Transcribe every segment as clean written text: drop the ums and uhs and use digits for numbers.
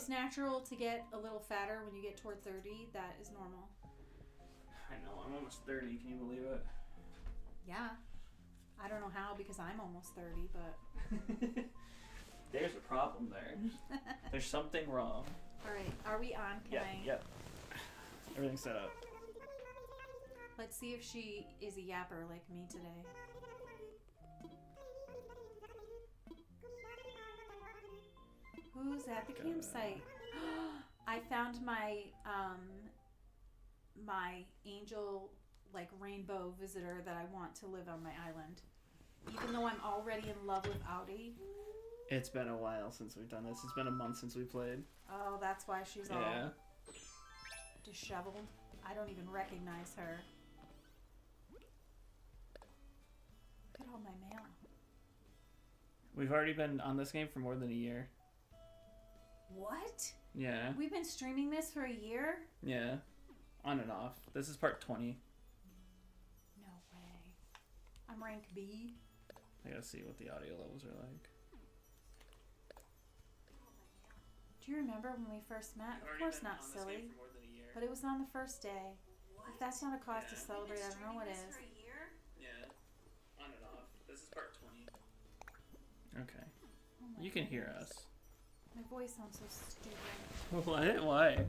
It's natural to get a little fatter when you get toward 30. That is normal. I know, I'm almost 30. Can you believe it? Yeah. I don't know how because I'm almost 30, but... There's a problem there. There's something wrong. Alright, are we on? Yep. Everything's set up. Let's see if she is a yapper like me today. Who's at the campsite? I found my my angel like rainbow visitor that I want to live on my island. Even though I'm already in love with Audi. It's been a while since we've done this. It's been a month since we played. Oh, that's why she's all disheveled. I don't even recognize her. Look at all my mail. We've already been on this game for more than a year. What? Yeah. We've been streaming this for a year? Yeah. On and off. This is part 20. No way. I'm rank B. I gotta see what the audio levels are like. Do you remember when we first met? Of course not, silly. But it was on the first day. What? If that's not a cause to celebrate, I don't know what is. Yeah. On and off. This is part 20. Okay. Oh you can hear us. My voice sounds so stupid. What? Why?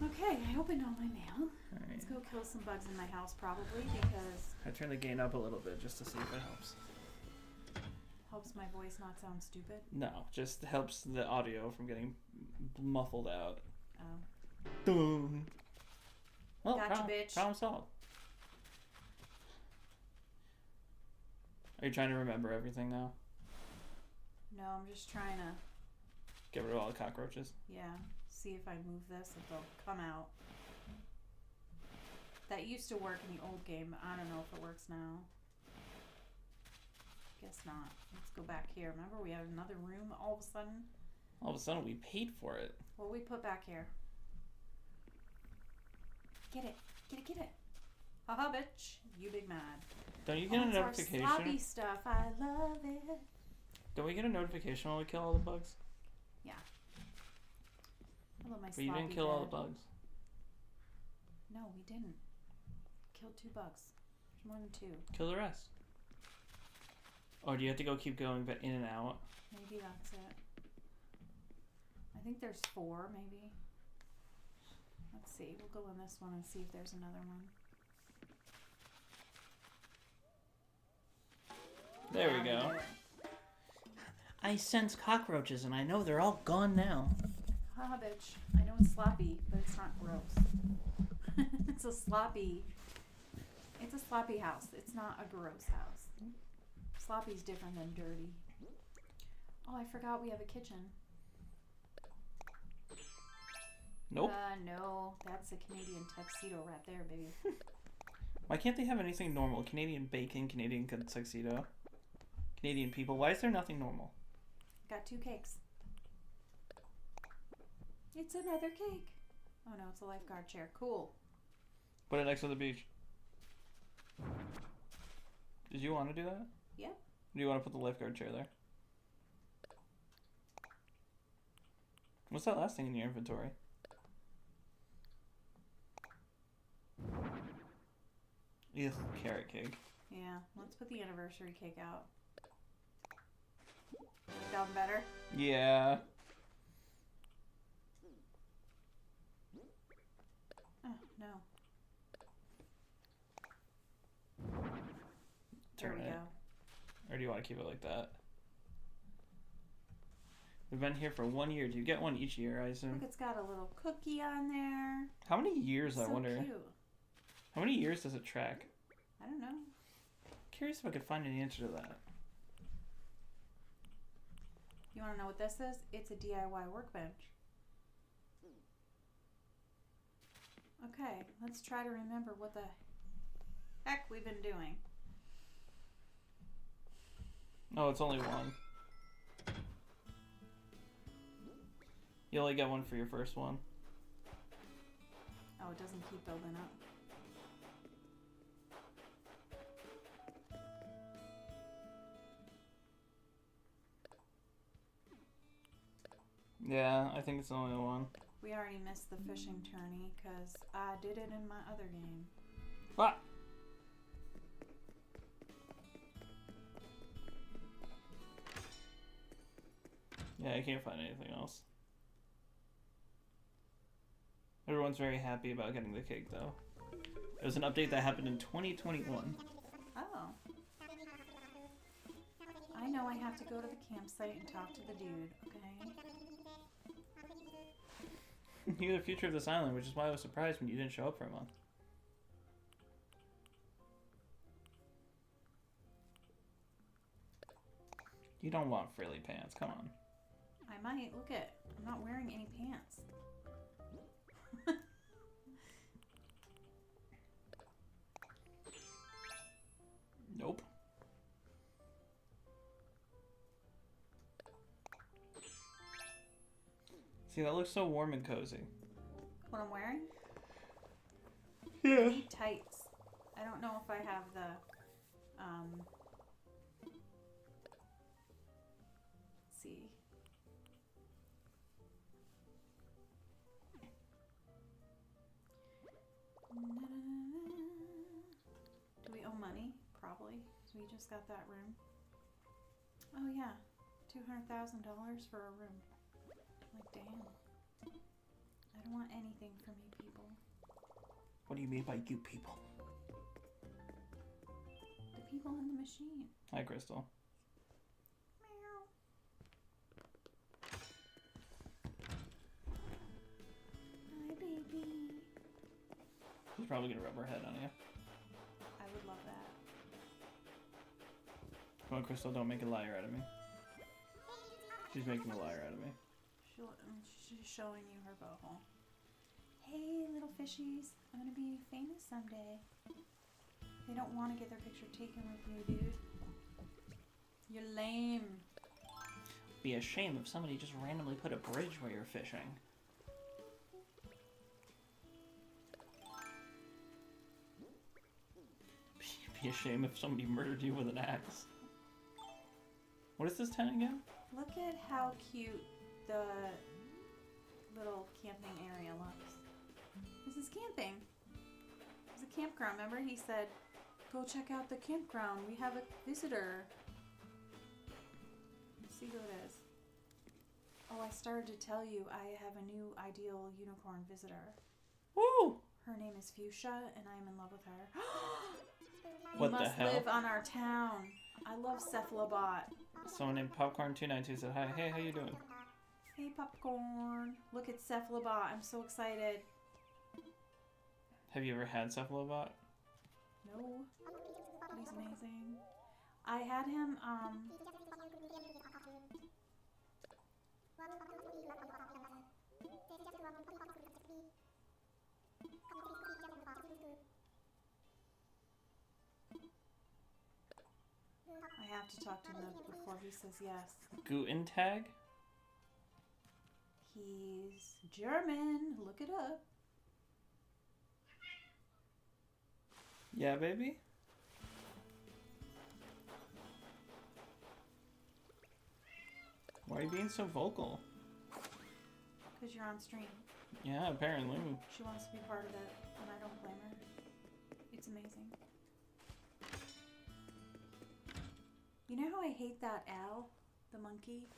Okay, I opened all my mail. Alright. Let's go kill some bugs in my house probably because... I turned the gain up a little bit just to see if it helps. Helps my voice not sound stupid? No, just helps the audio from getting muffled out. Oh. Boom. Well, Gotcha, bitch. Problem solved. Are you trying to remember everything now? No, I'm just trying to... Get rid of all the cockroaches? Yeah. See if I move this, if they'll come out. That used to work in the old game. I don't know if it works now. Guess not. Let's go back here. Remember we had another room all of a sudden? All of a sudden we paid for it. What we put back here? Get it. Get it, get it. Haha, bitch. You big mad. Don't you get a it's notification? Our sloppy stuff. I love it. Don't we get a notification when we kill all the bugs? Yeah. I love my But you didn't kill all the bugs. No, we didn't. Killed 2 bugs. There's more than 2. Kill the rest. Or do you have to go keep going but in and out? Maybe that's it. I think there's 4, maybe. Let's see. We'll go in this one and see if there's another one. There we go. I sense cockroaches and I know they're all gone now. Haha, bitch. I know it's sloppy, but it's not gross. It's a sloppy house. It's not a gross house. Sloppy's different than dirty. Oh, I forgot we have a kitchen. Nope. No. That's a Canadian tuxedo right there, baby. Why can't they have anything normal? Canadian bacon, Canadian tuxedo, Canadian people. Why is there nothing normal? Got 2 cakes. It's another cake. Oh no, it's a lifeguard chair. Cool. Put it next to the beach. Did you want to do that? Yep. Do you want to put the lifeguard chair there? What's that last thing in your inventory? Ugh, carrot cake. Yeah, let's put the anniversary cake out. Sound better? Yeah. Oh, no. Turn there we it. go. Or do you want to keep it like that? We've been here for 1 year. Do you get one each year, I assume? Look, it's got a little cookie on there. How many years, So I wonder? cute. How many years does it track? I don't know. Curious if I could find an answer to that. You want to know what this is? It's a DIY workbench. Okay, let's try to remember what the heck we've been doing. Oh, it's only one. You only get one for your first one. Oh, it doesn't keep building up. Yeah, I think it's the only one. We already missed the fishing tourney because I did it in my other game. What? Yeah, I can't find anything else. Everyone's very happy about getting the cake, though. It was an update that happened in 2021. Oh. I know I have to go to the campsite and talk to the dude, okay? You're the future of this island, which is why I was surprised when you didn't show up for a month. You don't want frilly pants, come on. I might. Look at, I'm not wearing any pants. Nope. See, that looks so warm and cozy. What I'm wearing? Yeah. I need tights. I don't know if I have the, let's see. Do we owe money? Probably. We just got that room. Oh yeah, $200,000 for a room. Like, damn. I don't want anything from you people. What do you mean by you people? The people in the machine. Hi, Crystal. Meow. Hi, baby. She's probably gonna rub her head on you. I would love that. Come on, Crystal, don't make a liar out of me. She's making a liar out of me. She's showing you her butthole. Hey, little fishies. I'm gonna be famous someday. They don't want to get their picture taken with me, dude. You're lame. Be a shame if somebody just randomly put a bridge where you're fishing. Be a shame if somebody murdered you with an axe. What is this tent again? Look at how cute the little camping area looks. This is camping. It's a campground. Remember he said, go check out the campground. We have a visitor. Let's see who it is. Oh, I started to tell you I have a new ideal unicorn visitor. Woo! Her name is Fuchsia, and I'm in love with her. You What the must hell? live on our town. I love Cephalobot. Someone named Popcorn292 said hi. Hey, how you doing? Hey, Popcorn. Look at Cephalobot. I'm so excited. Have you ever had Cephalobot? No. He's amazing. I had him, I have to talk to him before he says yes. Guten Tag? He's German. Look it up. Yeah, baby? Why are you being so vocal? Because you're on stream. Yeah, apparently. She wants to be part of it, and I don't blame her. It's amazing. You know how I hate that Al, the monkey?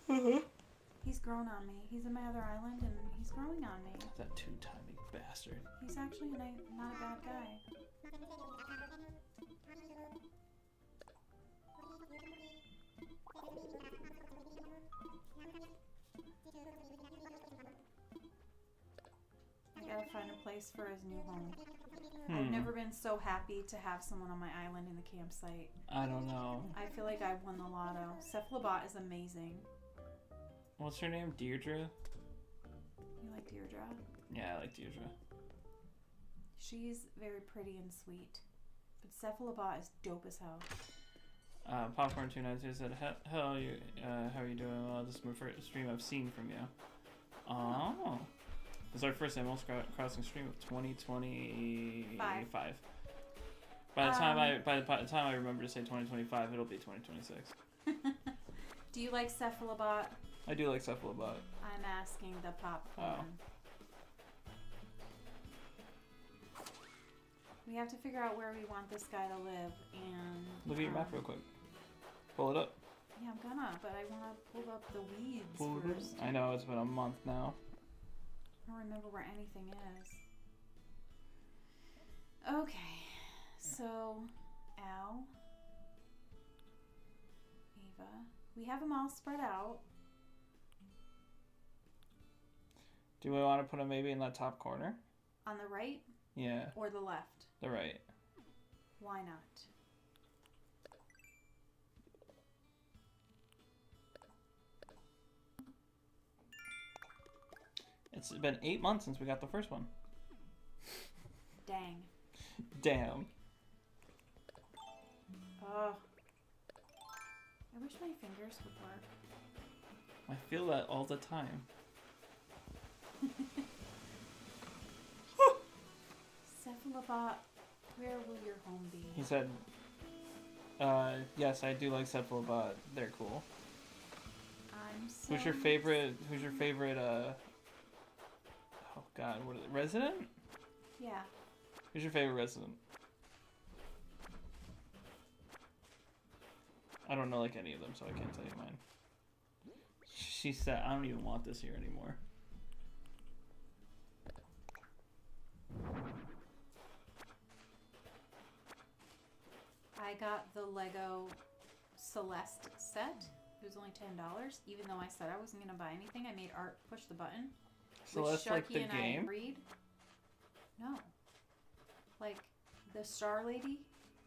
He's grown on me. He's in my other island, and he's growing on me. That two-timing bastard. He's actually not a bad guy. I gotta find a place for his new home. I've never been so happy to have someone on my island in the campsite. I don't know. I feel like I won the lotto. Cephalobot is amazing. What's her name? Deirdre? You like Deirdre? Yeah, I like Deirdre. She's very pretty and sweet. But Cephalobot is dope as hell. Popcorn292 said, hello, you, how are you doing? Well, this is my first stream I've seen from you. Oh. This is our first Animal Crossing stream of 2025. By the time I remember to say 2025, it'll be 2026. Do you like Cephalobot? I do like cephalobot. I'm asking the popcorn. We have to figure out where we want this guy to live, and... Look at your map real quick. Pull it up. Yeah, I'm gonna, but I want to pull up the weeds first. I know, it's been a month now. I don't remember where anything is. Okay, so Al, Ava, we have them all spread out. Do we want to put them maybe in that top corner? On the right? Yeah. Or the left? The right. Why not? It's been 8 months since we got the first one. Dang. Damn. Ugh. I wish my fingers would work. I feel that all the time. Cephalobot, where will your home be? He said, yes, I do like cephalobot. They're cool. I'm so... Who's your favorite, oh god, what is it, resident? Yeah. Who's your favorite resident? I don't know like any of them, so I can't tell you mine. She said, I don't even want this here anymore. I got the Lego Celeste set. It was only $10, even though I said I wasn't going to buy anything. I made Art push the button. Celeste, which Sharky like the and game? I agreed. No. Like the Star Lady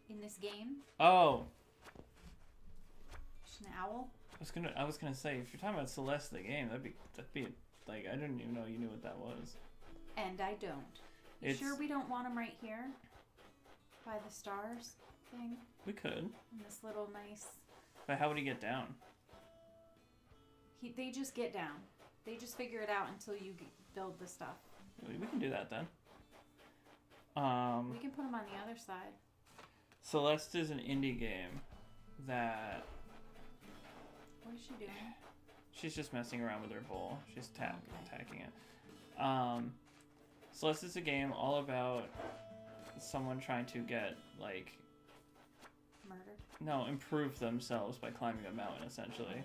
in this game. Oh. She's an owl. I was gonna say, if you're talking about Celeste the game, that'd be like, I didn't even know you knew what that was. And I don't. You It's- sure we don't want them right here? By the stars thing? We could. In this little nice... But how would he get down? They just get down. They just figure it out until you build the stuff. We can do that then. We can put them on the other side. Celeste is an indie game that... What is she doing? She's just messing around with her bowl. She's attacking it. Celeste is a game all about someone trying to get, like... Murdered? No, improve themselves by climbing a mountain, essentially.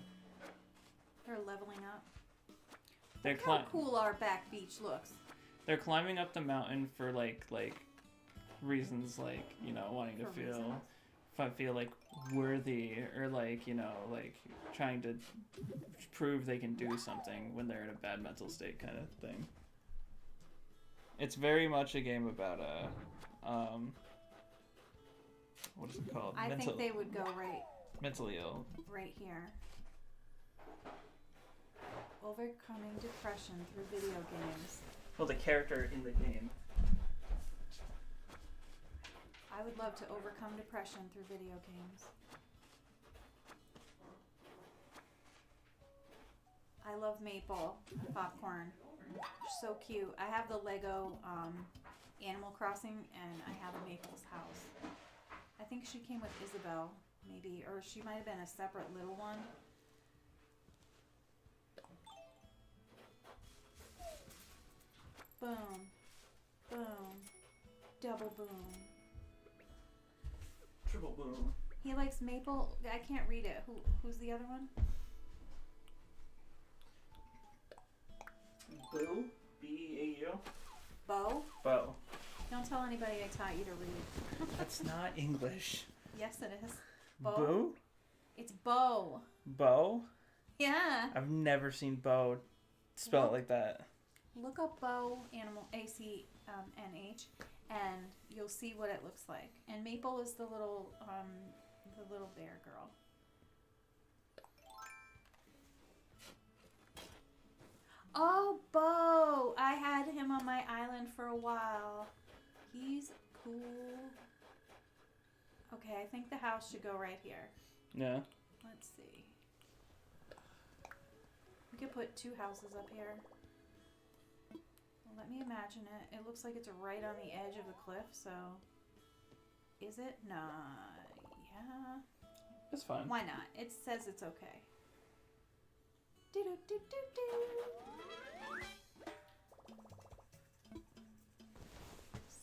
They're leveling up. They're Look how cool our back beach looks. They're climbing up the mountain for like reasons like, you know, wanting to feel like worthy, or like, you know, like trying to prove they can do something when they're in a bad mental state kind of thing. It's very much a game about what is it called? I think they would go mentally ill. Right here. Overcoming depression through video games. Well, the character in the game. I would love to overcome depression through video games. I love Maple popcorn. So cute. I have the Lego Animal Crossing, and I have Maple's house. I think she came with Isabel, maybe, or she might have been a separate little one. Boom. Boom. Double boom. Triple boom. He likes Maple. I can't read it. Who's the other one? Boo? B-E-A-U? Bo? Bo. Don't tell anybody I taught you to read. That's not English. Yes, it is. Bo? Boo? It's Bo. Bo? Yeah. I've never seen Bo spell it like that. Look up Bo, animal, A-C-N-H, and you'll see what it looks like. And Maple is the little bear girl. Oh, Bo! I had him on my island for a while. He's cool. Okay, I think the house should go right here. Yeah. Let's see. We could put 2 houses up here. Well, let me imagine it. It looks like it's right on the edge of the cliff, so... Is it? Nah. Yeah. It's fine. Why not? It says it's okay. Doo-doo.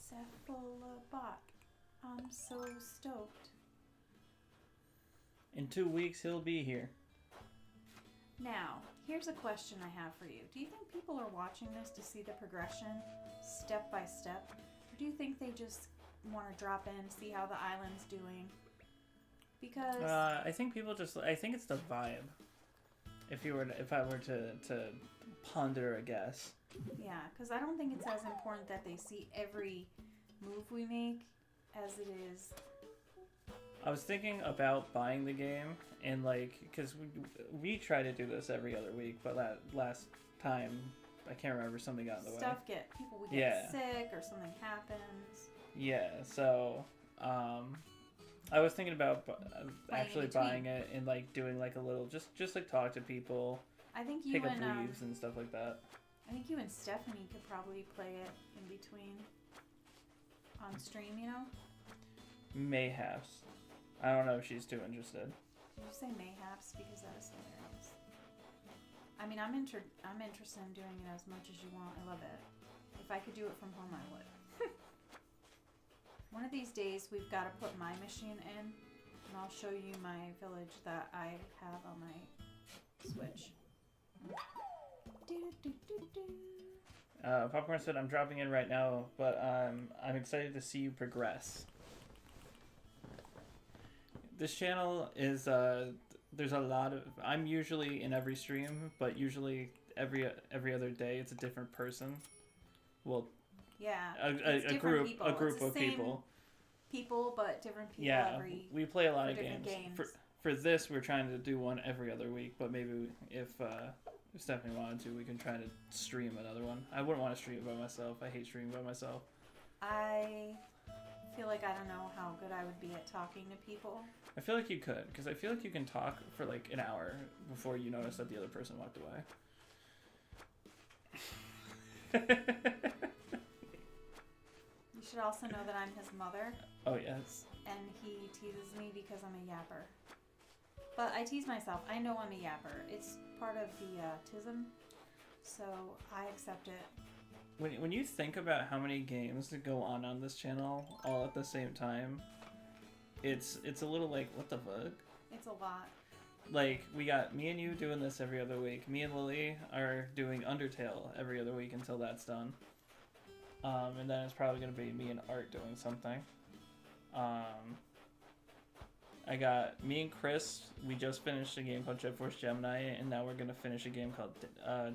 Cephalobot. I'm so stoked. In 2 weeks, he'll be here. Now, here's a question I have for you. Do you think people are watching this to see the progression step by step? Or do you think they just want to drop in, see how the island's doing? Because I think people just. I think it's the vibe. If I were to ponder a guess. yeah, because I don't think it's as important that they see every move we make as it is. I was thinking about buying the game and because we try to do this every other week, but last time I can't remember, something got in the way. People would get sick or something happens. Yeah, so I was thinking about actually buying it and doing a little just talk to people. I think you pick up and leaves and stuff like that. I think you and Stephanie could probably play it in between on stream. Mayhaps. I don't know if she's too interested. Did you say mayhaps? Because that is hilarious. I mean, I'm interested in doing it as much as you want. I love it. If I could do it from home, I would. One of these days, we've got to put my machine in, and I'll show you my village that I have on my Switch. Popcorn said, I'm dropping in right now, but I'm excited to see you progress. This channel is, there's a lot of, I'm usually in every stream, but usually every other day it's a different person. Well, yeah, a group of people. People, but different people. Yeah, we play a lot of games. For this, we're trying to do one every other week, but maybe if Stephanie wanted to, we can try to stream another one. I wouldn't want to stream by myself. I hate streaming by myself. I feel like I don't know how good I would be at talking to people. I feel like you could, because I feel like you can talk for an hour before you notice that the other person walked away. You should also know that I'm his mother. Oh, yes. And he teases me because I'm a yapper. But I tease myself. I know I'm a yapper. It's part of the tism, so I accept it. When you think about how many games go on this channel all at the same time, it's a little what the fuck? It's a lot. We got me and you doing this every other week. Me and Lily are doing Undertale every other week until that's done. And then it's probably going to be me and Art doing something. I got me and Chris, we just finished a game called Jet Force Gemini, and now we're going to finish a game called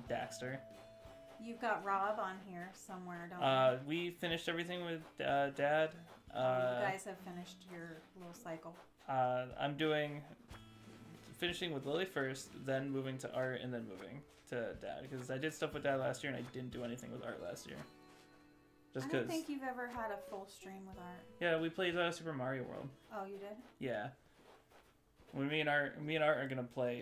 Daxter. You've got Rob on here somewhere, don't you? We finished everything with Dad. You guys have finished your little cycle. I'm finishing with Lily first, then moving to Art, and then moving to Dad. Because I did stuff with Dad last year, and I didn't do anything with Art last year. I don't think you've ever had a full stream with Art. Yeah, we played Super Mario World. Oh, you did? Yeah. When me and Art are gonna play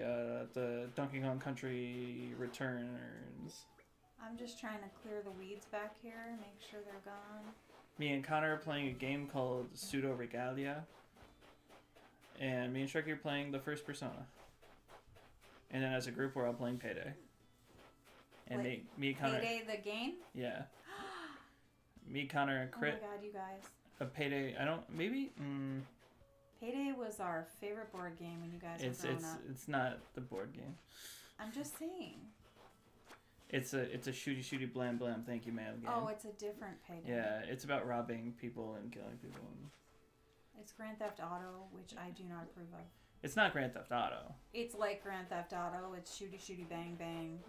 the Donkey Kong Country Returns. I'm just trying to clear the weeds back here, make sure they're gone. Me and Connor are playing a game called Pseudo Regalia. And me and Shrek are playing the first Persona. And then as a group, we're all playing Payday. And me and Connor... Payday the game? Yeah. Me, Connor, and Crit. Oh my god, you guys. A Payday, I don't... Maybe? Payday was our favorite board game when you guys were growing up. It's not the board game. I'm just saying. It's a shooty blam blam thank you ma'am game. Oh, it's a different Payday. Yeah, it's about robbing people and killing people. It's Grand Theft Auto, which I do not approve of. It's not Grand Theft Auto. It's like Grand Theft Auto. It's shooty bang bang.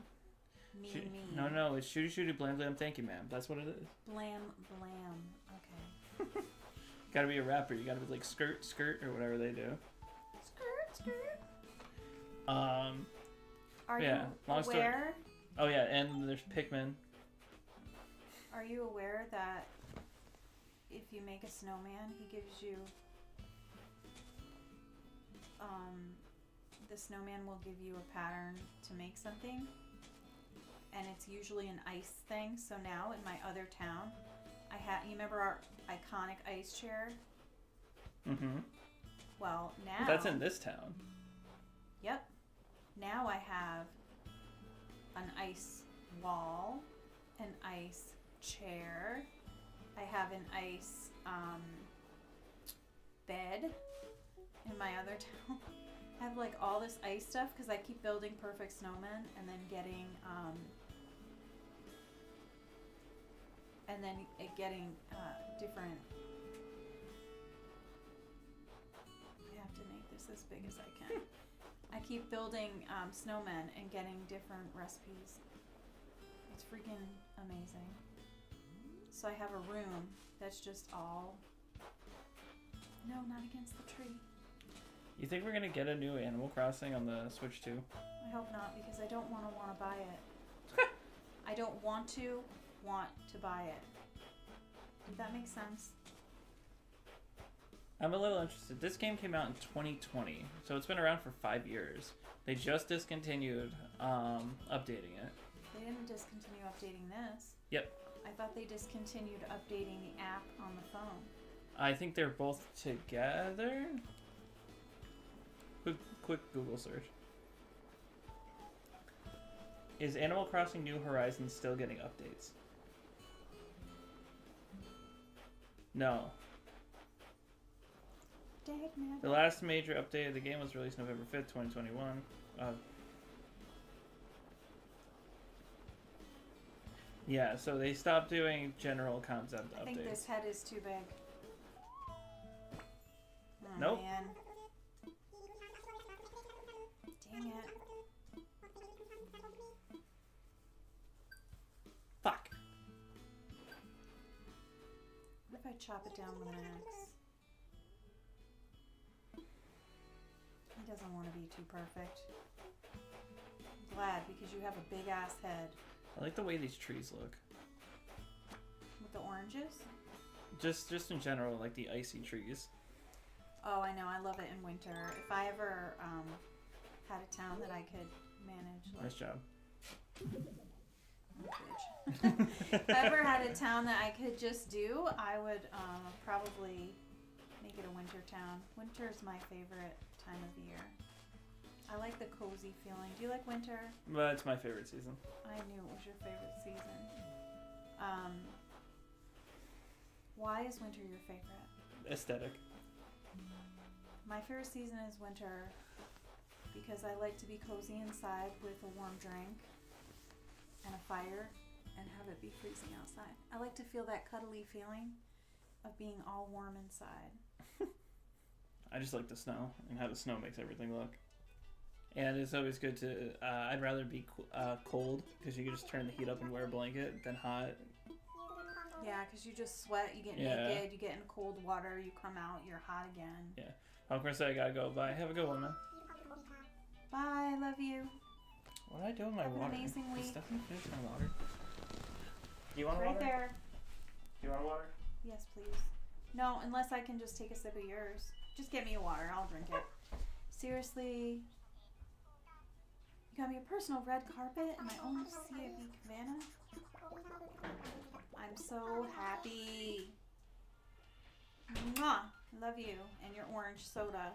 Mean. No, it's shooty blam blam thank you ma'am. That's what it is. Blam. Okay. Gotta be a rapper. You gotta be like skirt or whatever they do. Skirt. Are yeah, you aware? Oh yeah, and there's Pikmin. Are you aware that if you make a snowman, he gives you the snowman will give you a pattern to make something, and it's usually an ice thing. So now in my other town, you remember our iconic ice chair? Mm-hmm. Well, now... That's in this town. Yep. Now I have an ice wall, an ice chair. I have an ice bed in my other town. I have like all this ice stuff because I keep building perfect snowmen and then getting different. I have to make this as big as I can. I keep building snowmen and getting different recipes. It's freaking amazing. So I have a room that's just all. No, not against the tree. You think we're gonna get a new Animal Crossing on the Switch too? I hope not, because I don't want to buy it. I don't want to buy it. Did that make sense? I'm a little interested. This game came out in 2020, so it's been around for 5 years. They just discontinued updating it. They didn't discontinue updating this. Yep. I thought they discontinued updating the app on the phone. I think they're both together. Quick Google search. Is Animal Crossing New Horizons still getting updates? No. The last major update of the game was released November 5th, 2021. Yeah, so they stopped doing general concept updates. I think this head is too big. Oh, nope. Man. Dang it. Fuck. What if I chop it down with an axe? He doesn't want to be too perfect. I'm glad, because you have a big ass head. I like the way these trees look. With the oranges? Just in general, like the icy trees. Oh, I know. I love it in winter. If I ever had a town that I could manage. Like, Nice job. If I ever had a town that I could just do, I would probably make it a winter town. Winter is my favorite time of year. I like the cozy feeling. Do you like winter? But it's my favorite season. I knew it was your favorite season. Why is winter your favorite? Aesthetic. My favorite season is winter because I like to be cozy inside with a warm drink and a fire and have it be freezing outside. I like to feel that cuddly feeling of being all warm inside. I just like the snow and how the snow makes everything look. And it's always good to, I'd rather be cold because you can just turn the heat up and wear a blanket than hot. Yeah, because you just sweat, you get naked, you get in cold water, you come out, you're hot again. Yeah. Of course, I gotta go. Bye. Have a good one, man. Bye, love you. What did I do with my Have water? an amazing Did week. Stephanie finish my water? Do you want Right water? there. Do you want water? Yes, please. No, unless I can just take a sip of yours. Just get me a water, I'll drink it. Seriously. You got me a personal red carpet in my own CIV cabana. I'm so happy. Mwah! Love you and your orange soda.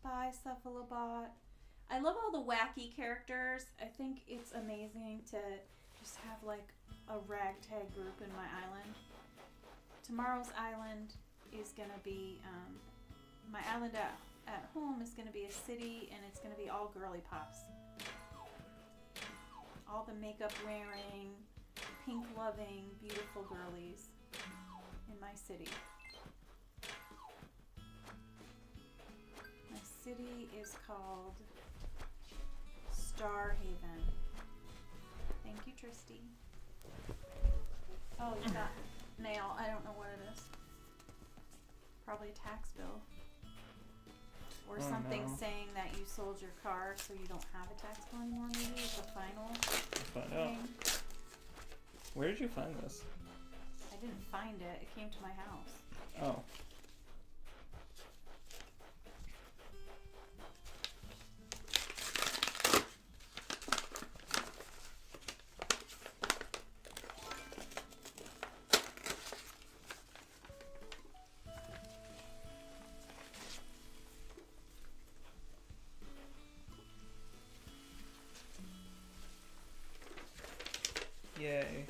Bye, Cephalobot. I love all the wacky characters. I think it's amazing to just have like a ragtag group in my island. Tomorrow's island is gonna be my island at home is gonna be a city, and it's gonna be all girly pops. All the makeup wearing, pink loving, beautiful girlies in my city. My city is called Star Haven. Thank you, Tristy. Oh, you got mail. I don't know what it is. Probably a tax bill. Or something saying that you sold your car so you don't have a tax bill anymore, maybe? It's a final Let's find out. thing. Where did you find this? I didn't find it. It came to my house. Oh. Yay.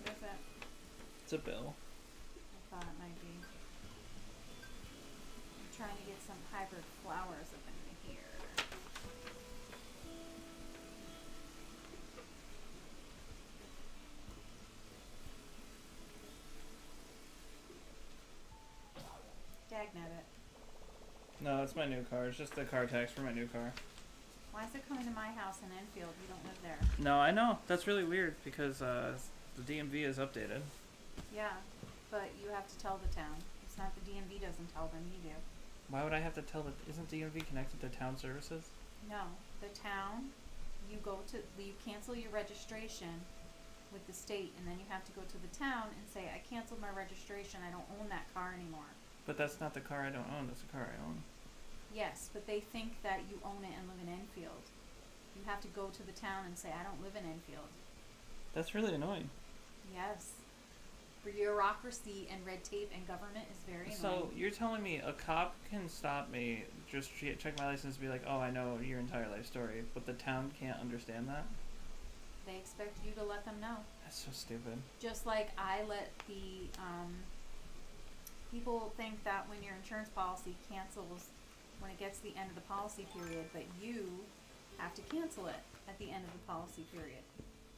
What is it? It's a bill. I thought it might be. I'm trying to get some hybrid flowers up in here. Dagnabbit. No, it's my new car. It's just the car tax for my new car. Why is it coming to my house in Enfield? You don't live there. No, I know. That's really weird because the DMV is updated. Yeah, but you have to tell the town. It's not the DMV doesn't tell them, you do. Why would I have to tell that? Isn't DMV connected to town services? No, the town, you cancel your registration with the state, and then you have to go to the town and say, I canceled my registration, I don't own that car anymore. But that's not the car I don't own. That's the car I own. Yes, but they think that you own it and live in Enfield. You have to go to the town and say, I don't live in Enfield. That's really annoying. Yes. Bureaucracy and red tape and government is very annoying. So you're telling me a cop can stop me, just check my license, and be like, oh, I know your entire life story, but the town can't understand that? They expect you to let them know. That's so stupid. Just like I let the people think that when your insurance policy cancels when it gets to the end of the policy period, but you have to cancel it at the end of the policy period.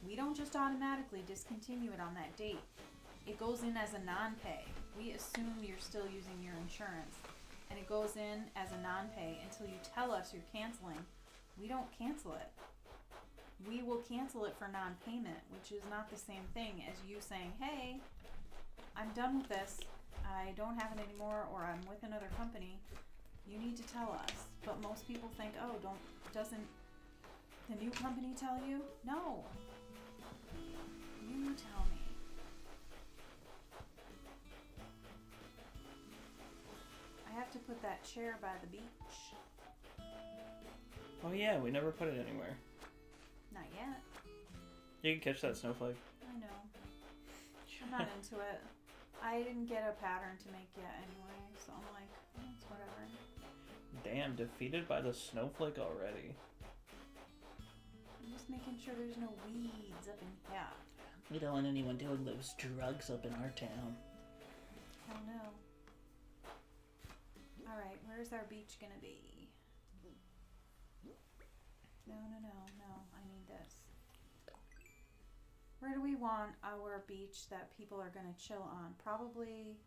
We don't just automatically discontinue it on that date. It goes in as a non-pay. We assume you're still using your insurance, and it goes in as a non-pay until you tell us you're canceling. We don't cancel it. We will cancel it for non-payment, which is not the same thing as you saying, hey, I'm done with this, I don't have it anymore, or I'm with another company. You need to tell us. But most people think, oh, doesn't the new company tell you? No. You tell me. I have to put that chair by the beach. Oh yeah, we never put it anywhere. Not yet. You can catch that snowflake. I know. I'm not into it. I didn't get a pattern to make yet anyway, so I'm like, it's whatever. Damn, defeated by the snowflake already. I'm just making sure there's no weeds up in here. We don't want anyone doing those drugs up in our town. Hell no. Alright, where's our beach gonna be? No, I need this. Where do we want our beach that people are gonna chill on? Probably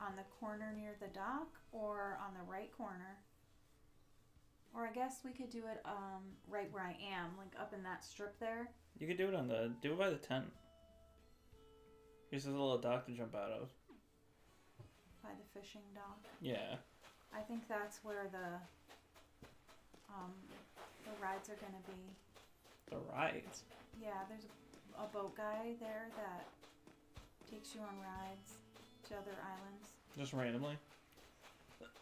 on the corner near the dock, or on the right corner. Or I guess we could do it right where I am, like up in that strip there. You could do it by the tent. Here's a little dock to jump out of. By the fishing dock. Yeah. I think that's where the rides are gonna be. The rides? Yeah, there's a boat guy there that takes you on rides to other islands. Just randomly?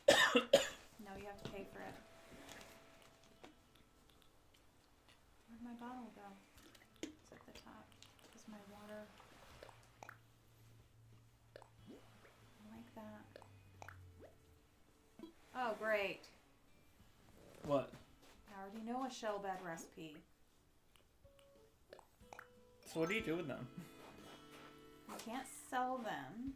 No, you have to pay for it. Where'd my bottle go? It's at the top. Is my water. Like that. Oh, great. What? I already know a shell bed recipe. So what do you do with them? You can't sell them.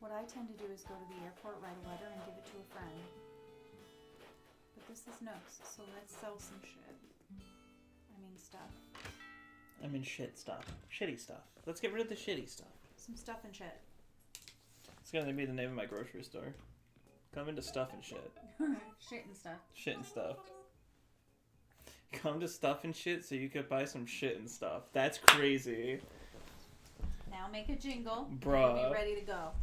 What I tend to do is go to the airport, write a letter, and give it to a friend. But this is Nooks, so let's sell some shit. I mean stuff. I mean shit stuff. Shitty stuff. Let's get rid of the shitty stuff. Some stuff and shit. It's gonna be the name of my grocery store. Come into stuff and shit. Shit and stuff. Shit and stuff. Come to stuff and shit so you could buy some shit and stuff. That's crazy. Now make a jingle. Bruh. And be ready to go.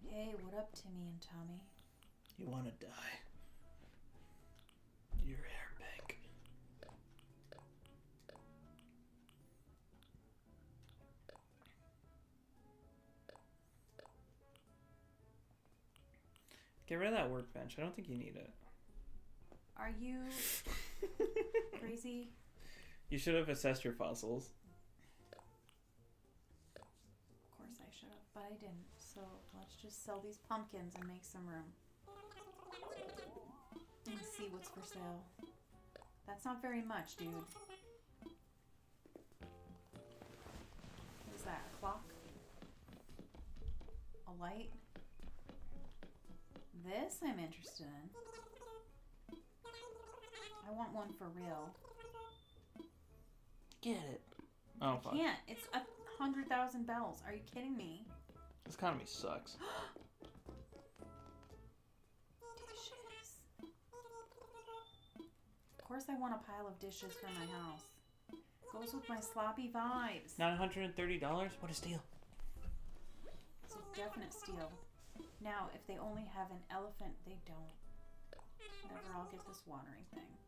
Hey, what up, Timmy and Tommy? You wanna die. Your hair pink. Get rid of that workbench. I don't think you need it. Are you crazy? You should have assessed your fossils. but I didn't. So let's just sell these pumpkins and make some room. And see what's for sale. That's not very much, dude. What is that? A clock? A light? This I'm interested in. I want one for real. Get it. Oh, fuck. I can't. It's 100,000 bells. Are you kidding me? This economy sucks. Dishes. Of course I want a pile of dishes for my house. Goes with my sloppy vibes. $930? What a steal. It's a definite steal. Now, if they only have an elephant, they don't. Whatever, I'll get this watering thing.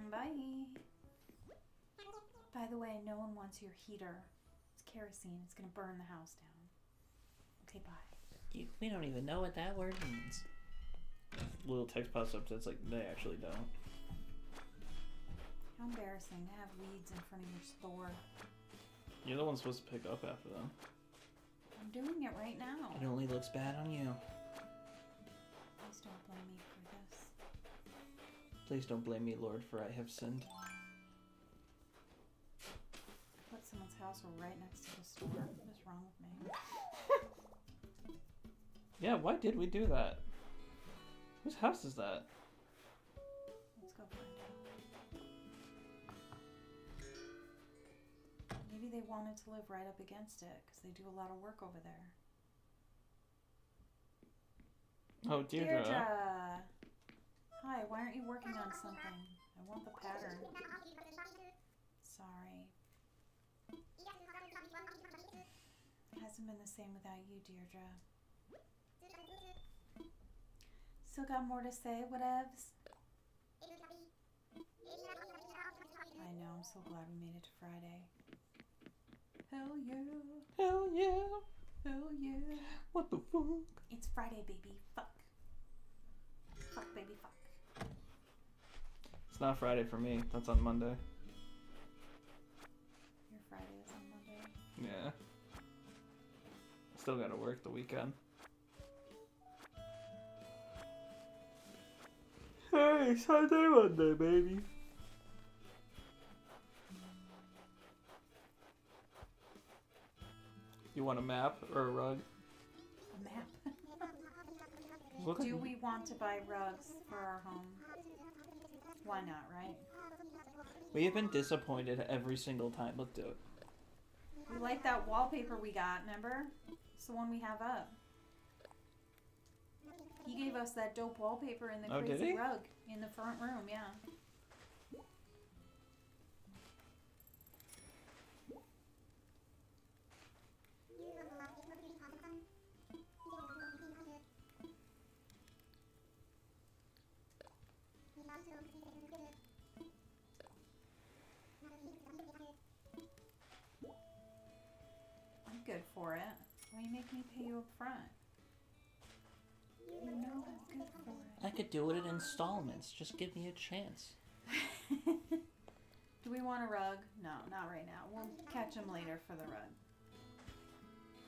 Bye. By the way, no one wants your heater. It's kerosene. It's gonna burn the house down. Okay, bye. We don't even know what that word means. Little text pops up that's like, they actually don't. How embarrassing to have weeds in front of your store. You're the one supposed to pick up after them. I'm doing it right now. It only looks bad on you. Please don't blame me for this. Please don't blame me, Lord, for I have sinned. Put someone's house right next to the store. What is wrong with me? Yeah, why did we do that? Whose house is that? Let's go find out. Maybe they wanted to live right up against it because they do a lot of work over there. Oh, Deirdre. Hi, why aren't you working on something? I want the pattern. Sorry. It hasn't been the same without you, Deirdre. Still got more to say, whatevs? I know, I'm so glad we made it to Friday. Hell yeah. Hell yeah. Hell yeah. What the fuck? It's Friday, baby. Fuck. Fuck, baby, fuck. It's not Friday for me. That's on Monday. Your Friday is on Monday. Yeah. Still gotta work the weekend. Hey, Sunday, Monday, baby. You want a map or a rug? A map? Look Do we want to buy rugs for our home? Why not, right? We have been disappointed every single time. Let's do it. We like that wallpaper we got, remember? It's the one we have up. He gave us that dope wallpaper in the Oh, did crazy he? rug in the front room, yeah. I'm good for it. Why you make me pay you up front? You know I'm good for it. I could do it in installments. Just give me a chance. Do we want a rug? No, not right now. We'll catch him later for the rug.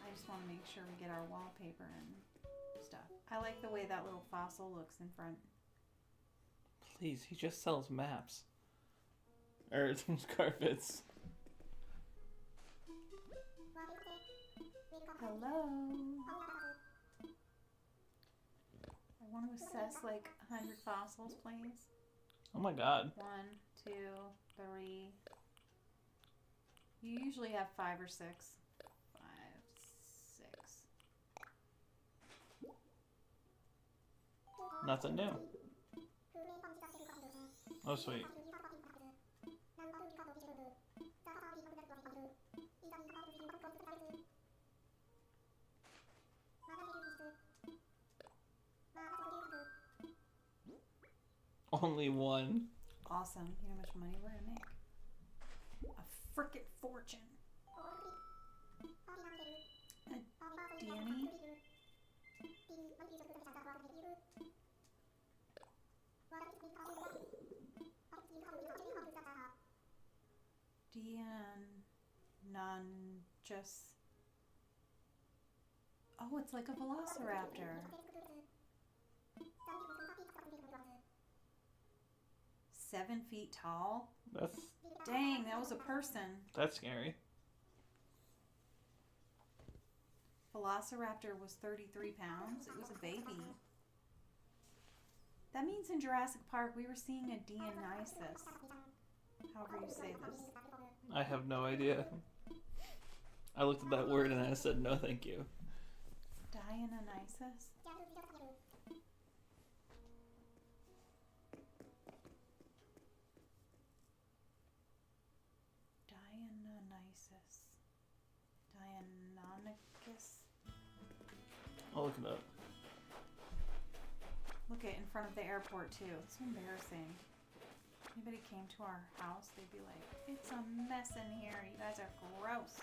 I just want to make sure we get our wallpaper and stuff. I like the way that little fossil looks in front. Please, he just sells maps. Or carpets. Hello. I want to assess like 100 fossils, please. Oh my god. 1, 2, 3. You usually have 5 or 6. 5, 6. Nothing new. Oh, sweet. Only one. Awesome. You know how much money we're gonna make? A frickin' fortune. Danny? None, just... Oh, it's like a velociraptor. 7 feet tall? That's Dang, that was a person. scary. Velociraptor was 33 pounds. It was a baby. That means in Jurassic Park we were seeing a Dionysus. However you say this. I have no idea. I looked at that word and I said no thank you. Dionysus? Dionysus. Deinonychus? I'll look it up. Look at in front of the airport too. It's so embarrassing. Anybody came to our house, they'd be like, it's a mess in here. You guys are gross.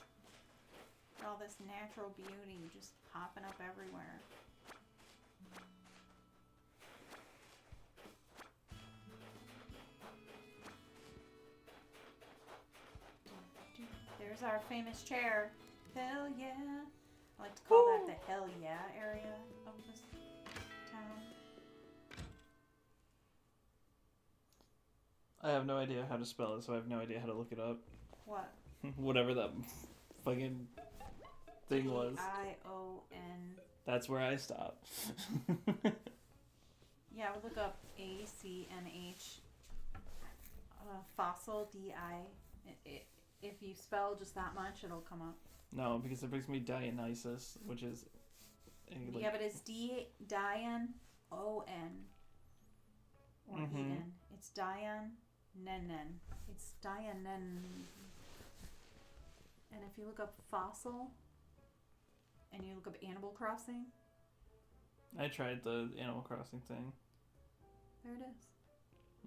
All this natural beauty just popping up everywhere. There's our famous chair. Hell yeah. I like to call that the hell yeah area of this town. I have no idea how to spell it, so I have no idea how to look it up. What? Whatever that fucking thing was. D-I-O-N. That's where I stop. Yeah, we'll look up A-C-N-H. Fossil, D-I. If you spell just that much, it'll come up. No, because it brings me Dionysus, which is... like, Yeah, but it's Dian, O-N. Or E-N. It's Dian, Nen. It's Dian, Nen. And if you look up fossil, and you look up Animal Crossing, I tried the Animal Crossing thing. there it is.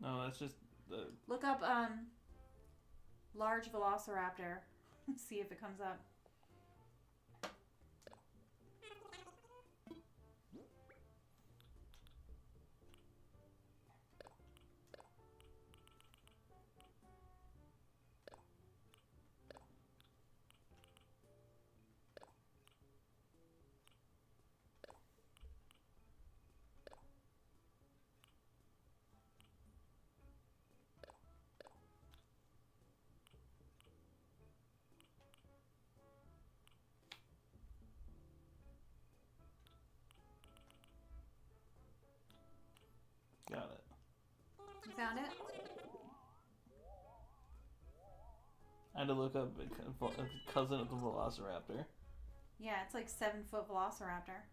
No, that's just the... Look up large velociraptor. See if it comes up. Got it. You found it? I had to look up a cousin of the Velociraptor. Yeah, it's like 7-foot velociraptor.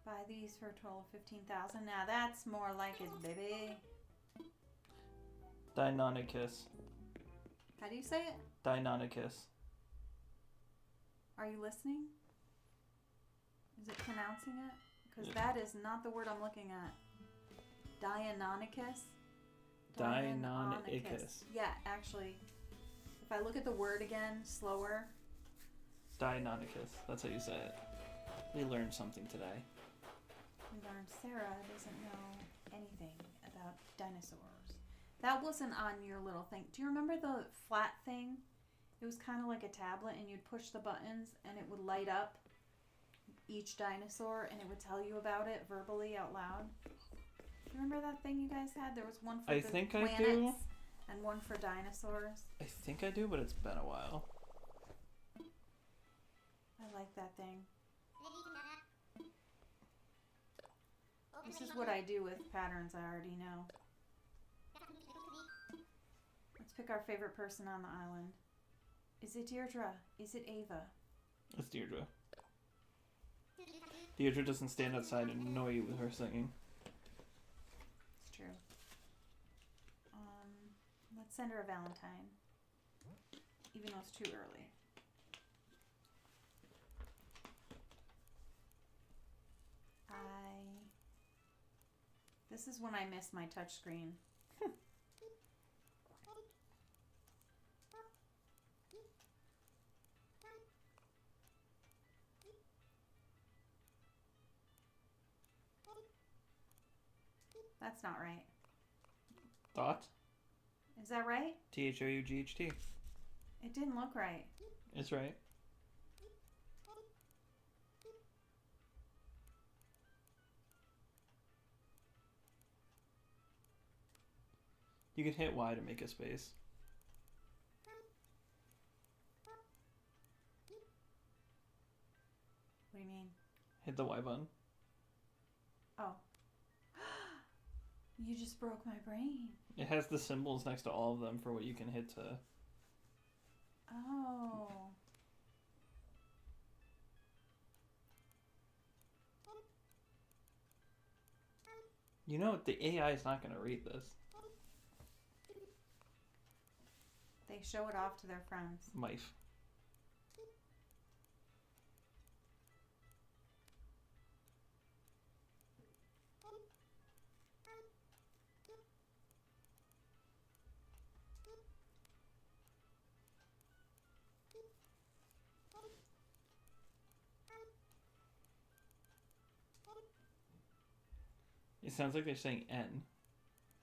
Buy these for a total of $15,000. Now that's more like it, baby. Deinonychus. How do you say it? Deinonychus. Are you listening? Is it pronouncing it? Because Yeah. that is not the word I'm looking at. Dianonicus? Deinonychus. Yeah, actually. If I look at the word again, slower. Deinonychus. That's how you say it. We learned something today. We learned Sarah doesn't know anything about dinosaurs. That wasn't on your little thing. Do you remember the flat thing? It was kind of like a tablet, and you'd push the buttons, and it would light up each dinosaur, and it would tell you about it verbally out loud. Do you remember that thing you guys had? There was one for I the think I planets do. and one for dinosaurs. I think I do, but it's been a while. I like that thing. This is what I do with patterns I already know. Let's pick our favorite person on the island. Is it Deirdre? Is it Ava? It's Deirdre. Deirdre doesn't stand outside and annoy you with her singing. It's true. Let's send her a Valentine. Even though it's too early. This is when I miss my touchscreen. That's not right. Thought? Is that right? THOUGHT. It didn't look right. It's right. You can hit Y to make a space. What do you mean? Hit the Y button. Oh. You just broke my brain. It has the symbols next to all of them for what you can hit to. Oh. You know, the AI is not going to read this. They show it off to their friends. Mife. It sounds like they're saying N.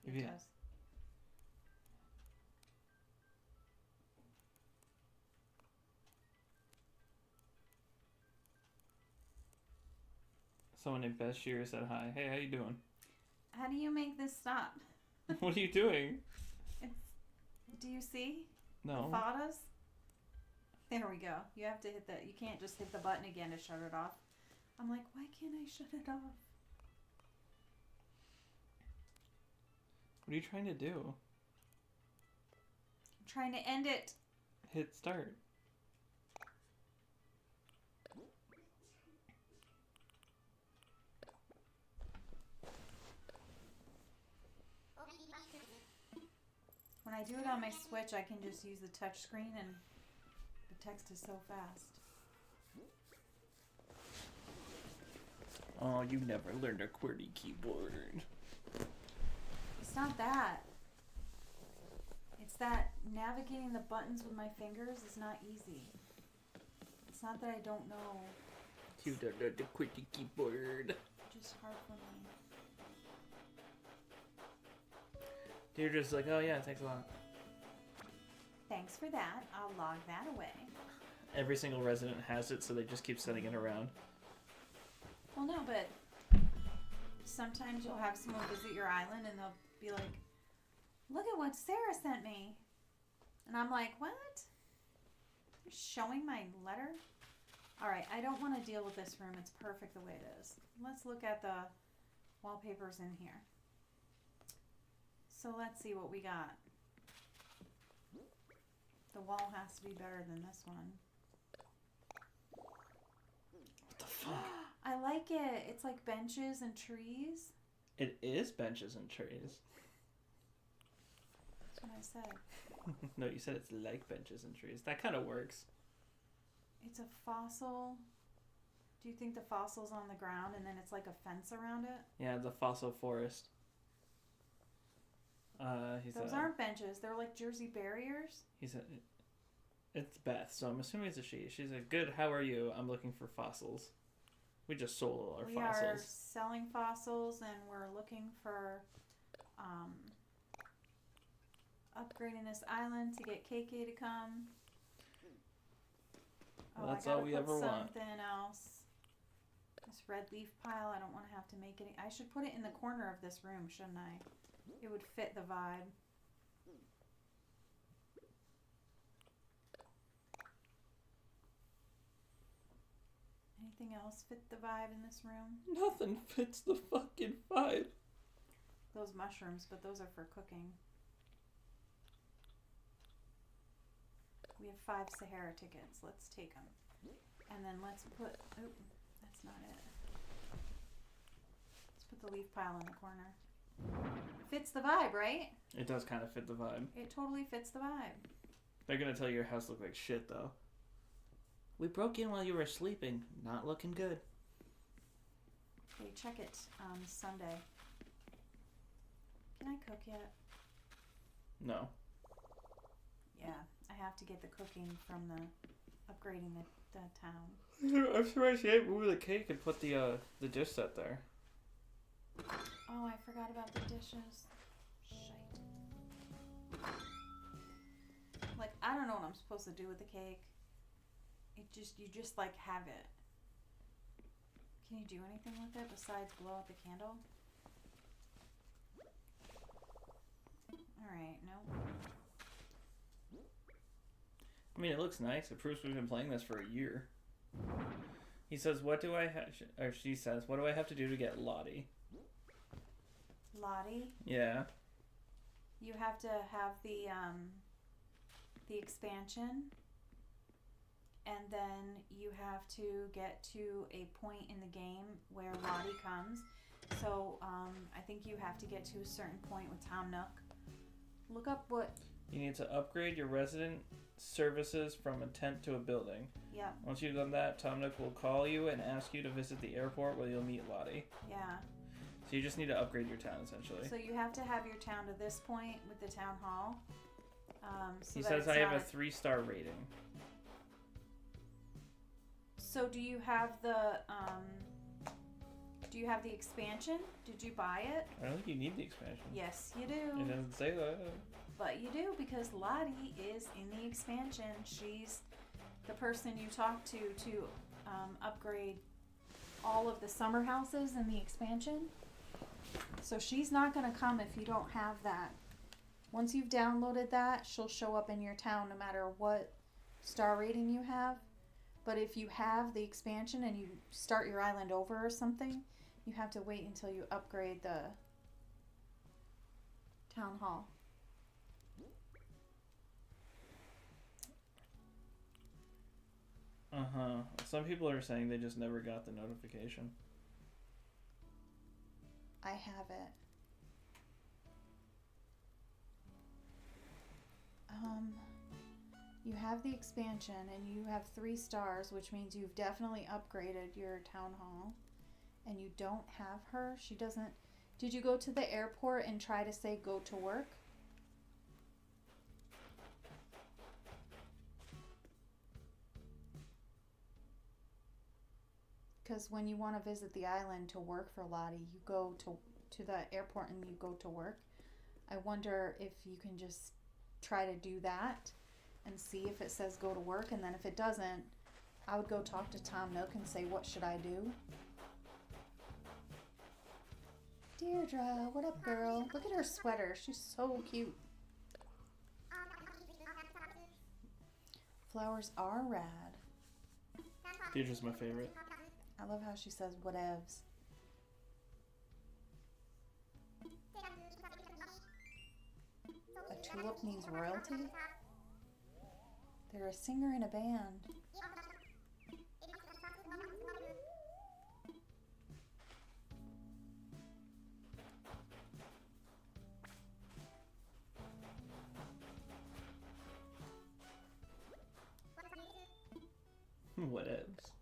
It Yeah. does. Someone named Bashir said hi. Hey, how you doing? How do you make this stop? What are you doing? Do you see? No. The photos? There we go. You have to hit you can't just hit the button again to shut it off. I'm like, why can't I shut it off? What are you trying to do? I'm trying to end it. Hit start. When I do it on my Switch, I can just use the touch screen and the text is so fast. Oh, you never learned a QWERTY keyboard. It's not that. It's that navigating the buttons with my fingers is not easy. It's not that I don't know. You don't know the QWERTY keyboard. It's just hard for me. You're just like, oh yeah, it takes a lot. Thanks for that. I'll log that away. Every single resident has it, so they just keep sending it around. Well, no, but sometimes you'll have someone visit your island and they'll be like, look at what Sarah sent me. And I'm like, what? You're showing my letter? All right, I don't want to deal with this room. It's perfect the way it is. Let's look at the wallpapers in here. So let's see what we got. The wall has to be better than this one. What the fuck? I like it. It's like benches and trees. It is benches and trees. That's what I said. No, you said it's like benches and trees. That kind of works. It's a fossil. Do you think the fossil's on the ground and then it's like a fence around it? Yeah, the fossil forest. Those aren't benches. They're like Jersey barriers. It's Beth, so I'm assuming it's a she. She's like, good, how are you? I'm looking for fossils. We just sold all our We fossils. are selling fossils and we're looking for upgrading this island to get KK to come. Well, that's all we ever want. Something else. This red leaf pile, I don't want to have to make any. I should put it in the corner of this room, shouldn't I? It would fit the vibe. Anything else fit the vibe in this room? Nothing fits the fucking vibe. Those mushrooms, but those are for cooking. We have 5 Sahara tickets. Let's take them. And then let's put... Oh, that's not it. Let's put the leaf pile in the corner. Fits the vibe, right? It does kind of fit the vibe. It totally fits the vibe. They're gonna tell you your house looked like shit, though. We broke in while you were sleeping. Not looking good. Okay, check it Sunday. Can I cook yet? No. Yeah, I have to get the cooking from the upgrading the town. I'm surprised you didn't move the cake and put the dish set there. Oh, I forgot about the dishes. Shite. Like, I don't know what I'm supposed to do with the cake. You just like have it. Can you do anything with it besides blow out the candle? Alright, no. I mean, it looks nice. It proves we've been playing this for a year. He says, "What do I have?" Or she says, "What do I have to do to get Lottie?" Lottie? Yeah. You have to have the expansion, and then you have to get to a point in the game where Lottie comes. So I think you have to get to a certain point with Tom Nook. Look up what. You need to upgrade your resident services from a tent to a building. Yeah. Once you've done that, Tom Nook will call you and ask you to visit the airport where you'll meet Lottie. Yeah. So you just need to upgrade your town, essentially. So you have to have your town to this point with the town hall. He says I have a 3-star rating. So do you have the expansion? Did you buy it? I don't think you need the expansion. Yes, you do. It doesn't say that. But you do, because Lottie is in the expansion. She's the person you talk to upgrade all of the summer houses in the expansion. So she's not going to come if you don't have that. Once you've downloaded that, she'll show up in your town no matter what star rating you have. But if you have the expansion and you start your island over or something, you have to wait until you upgrade the town hall. Uh-huh. Some people are saying they just never got the notification. I have it. You have the expansion and you have 3 stars, which means you've definitely upgraded your town hall. And you don't have her. She doesn't. Did you go to the airport and try to say go to work? Because when you want to visit the island to work for Lottie, you go to the airport and you go to work. I wonder if you can just try to do that and see if it says go to work, and then if it doesn't, I would go talk to Tom Nook and say, what should I do? Deirdre, what up, girl? Look at her sweater. She's so cute. Flowers are rad. Deirdre's my favorite. I love how she says whatevs. A tulip means royalty? They're a singer in a band. Whatevs.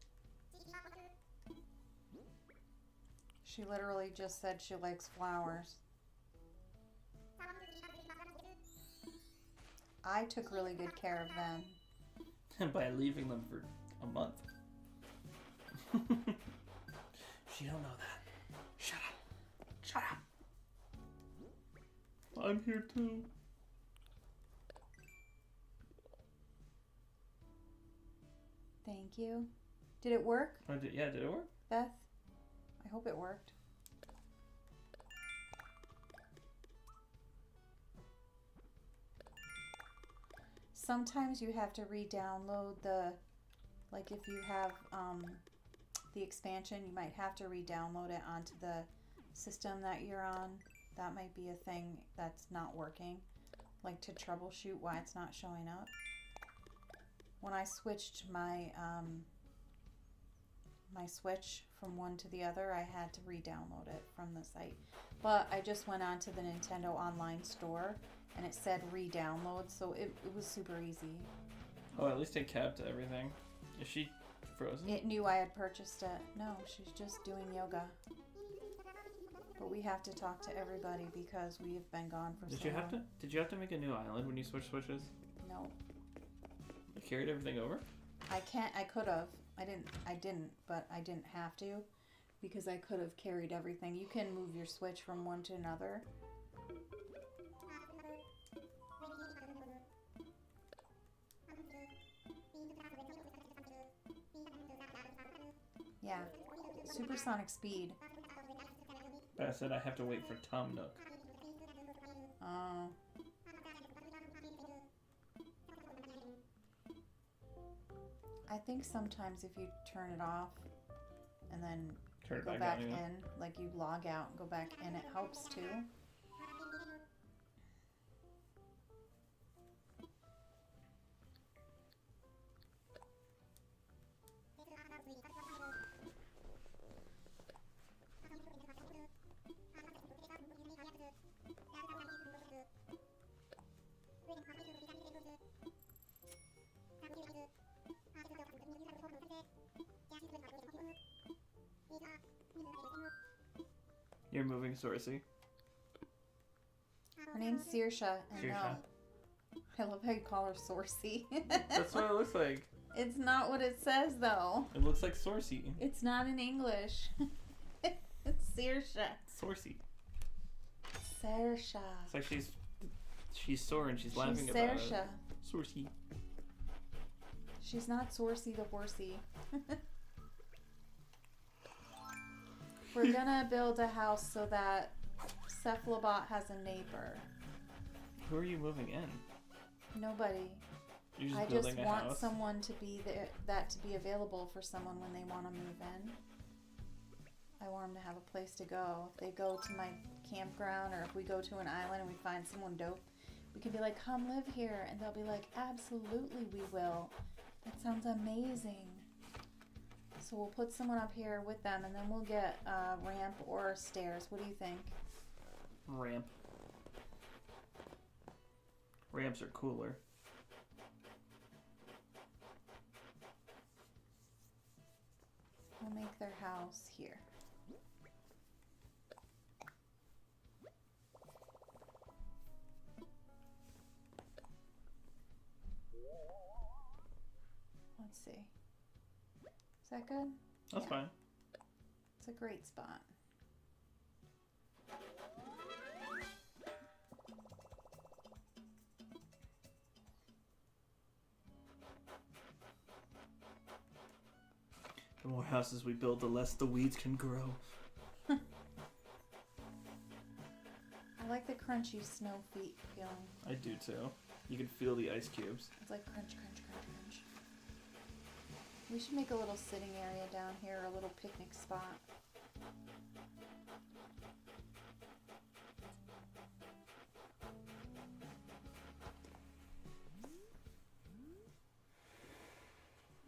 She literally just said she likes flowers. I took really good care of them. By leaving them for a month. She don't know that. Shut up. Shut up. I'm here too. Thank you. Did it work, Did it work? Beth? I hope it worked. Sometimes you have to re-download like if you have the expansion, you might have to re-download it onto the system that you're on. That might be a thing that's not working, like to troubleshoot why it's not showing up. When I switched my my Switch from one to the other, I had to re-download it from the site. But I just went on to the Nintendo Online Store and it said re-download, so it was super easy. Oh, at least it kept everything. Is she frozen? It knew I had purchased it. No, she's just doing yoga. But we have to talk to everybody because we have been gone for Did so you have long. to? Did you have to make a new island when you switched switches? No. You carried everything over? I could have. I didn't, but I didn't have to because I could have carried everything. You can move your switch from one to another. Yeah. Supersonic speed. But I said I have to wait for Tom Nook. Oh. I think sometimes if you turn it off and then Turn it go back back on again. in, like you log out and go back in, it helps too. You're moving Sorcy. Her name's Saoirse, and Saoirse. no. I love how you call her Sorcy. That's what it looks like. It's not what it says, though. It looks like Sorcy. It's not in English. It's Saoirse. Sorcy. Saoirse. It's like she's sore and she's laughing She's about it. Saoirse. Sorcy. She's not Sorcy the horsey. We're gonna build a house so that Cephalobot has a neighbor. Who are you moving in? Nobody. You're just I building just a want house. someone to be there, that to be available for someone when they want to move in. I want them to have a place to go. If they go to my campground or if we go to an island and we find someone dope, we can be like, come live here. And they'll be like, absolutely we will. That sounds amazing. So we'll put someone up here with them and then we'll get a ramp or stairs. What do you think? Ramp. Ramps are cooler. We'll make their house here. Let's see. Is that good? That's Yeah. fine. It's a great spot. The more houses we build, the less the weeds can grow. I like the crunchy snow feet feeling. I do too. You can feel the ice cubes. It's like crunch, crunch, crunch, crunch. We should make a little sitting area down here, a little picnic spot.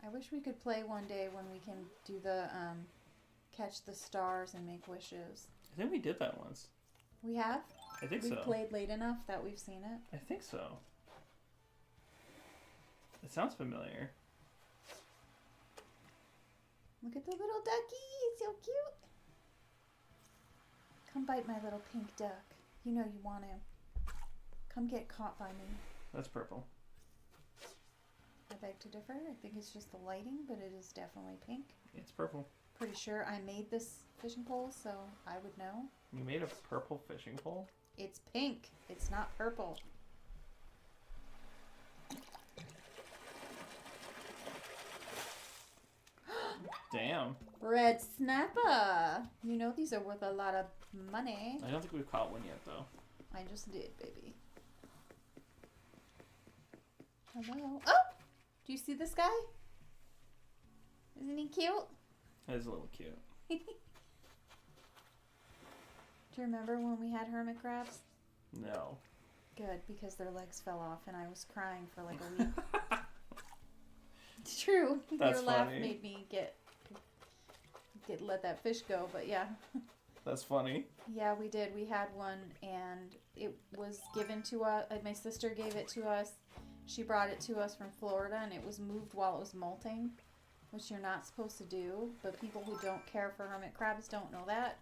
I wish we could play one day when we can do the catch the stars and make wishes. I think we did that once. We have? I think We've so. played late enough that we've seen it. I think so. It sounds familiar. Look at the little ducky, he's so cute. Come bite my little pink duck. You know you want to. Come get caught by me. That's purple. I beg to differ. I think it's just the lighting, but it is definitely pink. It's purple. Pretty sure I made this fishing pole, so I would know. You made a purple fishing pole? It's pink. It's not purple. Damn. Red snapper. You know these are worth a lot of money. I don't think we've caught one yet, though. I just did, baby. Hello. Oh! Do you see this guy? Isn't he cute? That is a little cute. Do you remember when we had hermit crabs? No. Good, because their legs fell off and I was crying for like a week. It's true. That's Your laugh funny. made me let that fish go, but yeah. That's funny. Yeah, we did. We had one and it was given to us. My sister gave it to us. She brought it to us from Florida and it was moved while it was molting, which you're not supposed to do, but people who don't care for hermit crabs don't know that.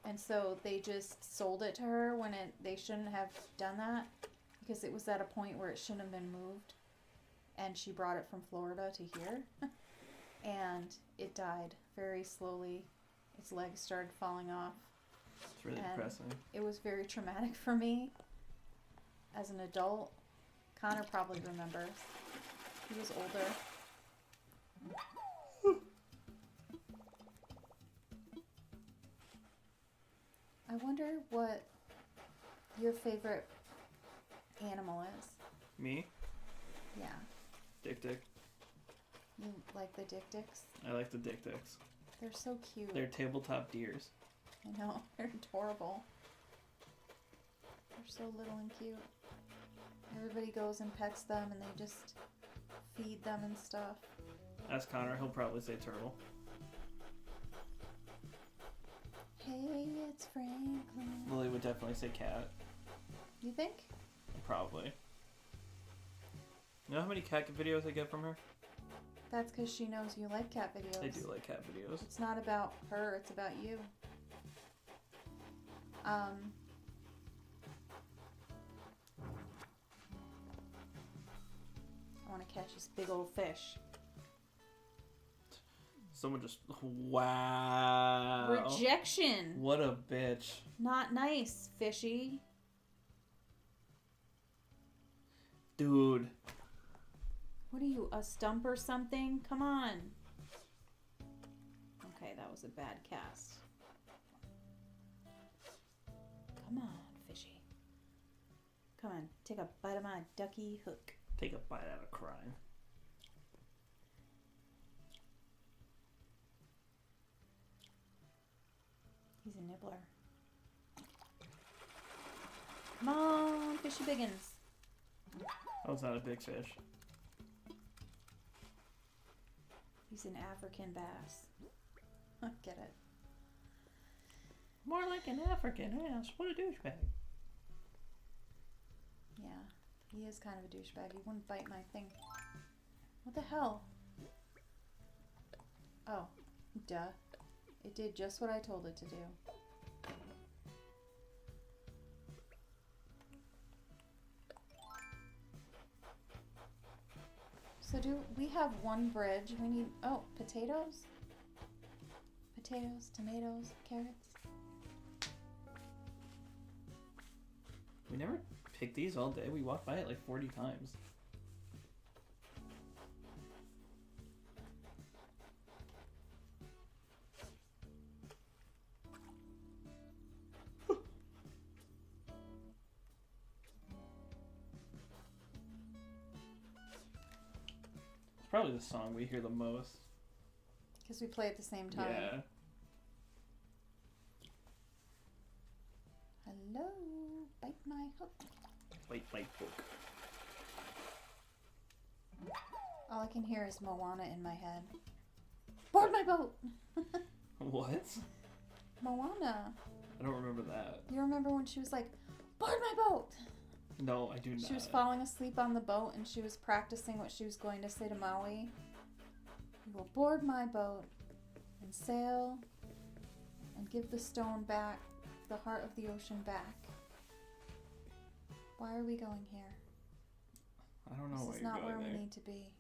And so they just sold it to her when they shouldn't have done that because it was at a point where it shouldn't have been moved. And she brought it from Florida to here. And it died very slowly. Its legs started falling off. It's really depressing. It was very traumatic for me as an adult. Connor probably remembers. He was older. I wonder what your favorite animal is. Me? Yeah. Dick. You like the dik-diks? I like the dick-dicks. They're so cute. They're tabletop deers. I know. They're adorable. They're so little and cute. Everybody goes and pets them and they just feed them and stuff. Ask Connor, he'll probably say turtle. Hey, it's Franklin. Lily would definitely say cat. You think? Probably. You know how many cat videos I get from her? That's because she knows you like cat videos. I do like cat videos. It's not about her, it's about you. I want to catch this big old fish. Someone just... Wow. Rejection. What a bitch. Not nice, fishy. Dude. What are you, a stump or something? Come on. Okay, that was a bad cast. Come on, fishy. Come on, take a bite of my ducky hook. Take a bite out of crime. He's a nibbler. Come on, fishy biggins. Oh, it's not a big fish. He's an African bass. Get it. More like an African ass. What a douchebag. Yeah, he is kind of a douchebag. He wouldn't bite my thing. What the hell? Oh, duh. It did just what I told it to do. So do we have one bridge? We need, oh, potatoes? Potatoes, tomatoes, carrots. We never pick these all day. We walked by it like 40 times. Probably the song we hear the most. Because we play at the same time. Yeah. Hello, bite my hook. Bite hook. All I can hear is Moana in my head. Board my boat! What? Moana. I don't remember that. You remember when she was like, board my boat? No, I do not. She was falling asleep on the boat and she was practicing what she was going to say to Maui. We will board my boat and sail and give the stone back, the heart of the ocean back. Why are we going here? I don't know why This is you're not going where there. we need to be.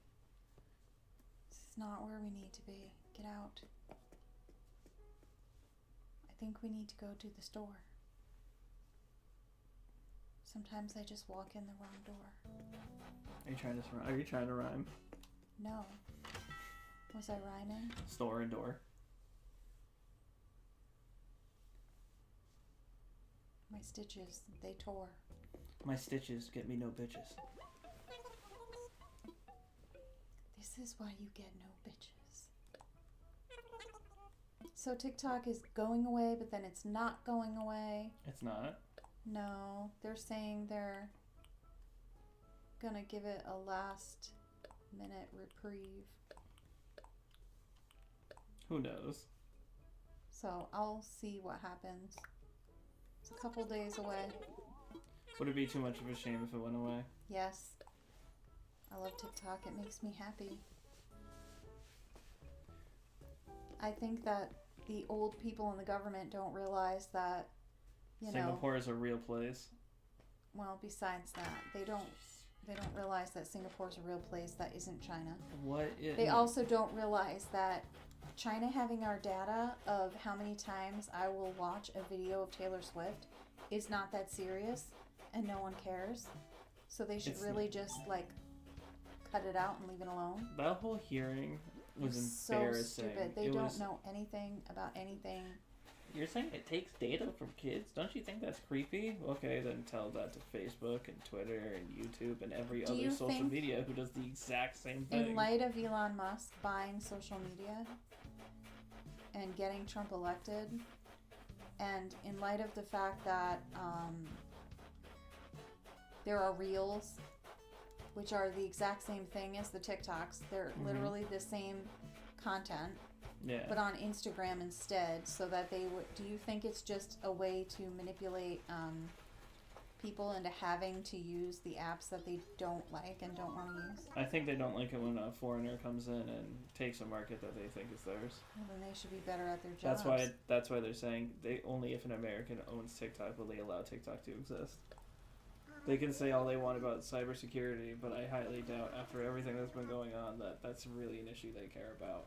This is not where we need to be. Get out. I think we need to go to the store. Sometimes I just walk in the wrong door. Are you trying to rhyme? No. Was I rhyming? Store and door. My stitches, they tore. My stitches get me no bitches. This is why you get no bitches. So TikTok is going away, but then it's not going away. It's not. No, they're saying they're gonna give it a last minute reprieve. Who knows? So I'll see what happens. It's a couple days away. Would it be too much of a shame if it went away? Yes. I love TikTok. It makes me happy. I think that the old people in the government don't realize that, Singapore is a real place. well, besides that, they don't realize that Singapore is a real place that isn't China. They also don't realize that China having our data of how many times I will watch a video of Taylor Swift is not that serious, and no one cares. So they should really just like cut it out and leave it alone. That whole hearing was so embarrassing. Stupid. They don't know anything about anything. You're saying it takes data from kids? Don't you think that's creepy? Okay, then tell that to Facebook and Twitter and YouTube and every other social media who does the exact same thing. In light of Elon Musk buying social media and getting Trump elected, and in light of the fact that there are Reels, which are the exact same thing as the TikToks. They're literally the same content. Yeah. But on Instagram instead, so that they would. Do you think it's just a way to manipulate people into having to use the apps that they don't like and don't want to use? I think they don't like it when a foreigner comes in and takes a market that they think is theirs. Well, then they should be better at their jobs. That's why they're saying only if an American owns TikTok will they allow TikTok to exist. They can say all they want about cybersecurity, but I highly doubt after everything that's been going on that that's really an issue they care about.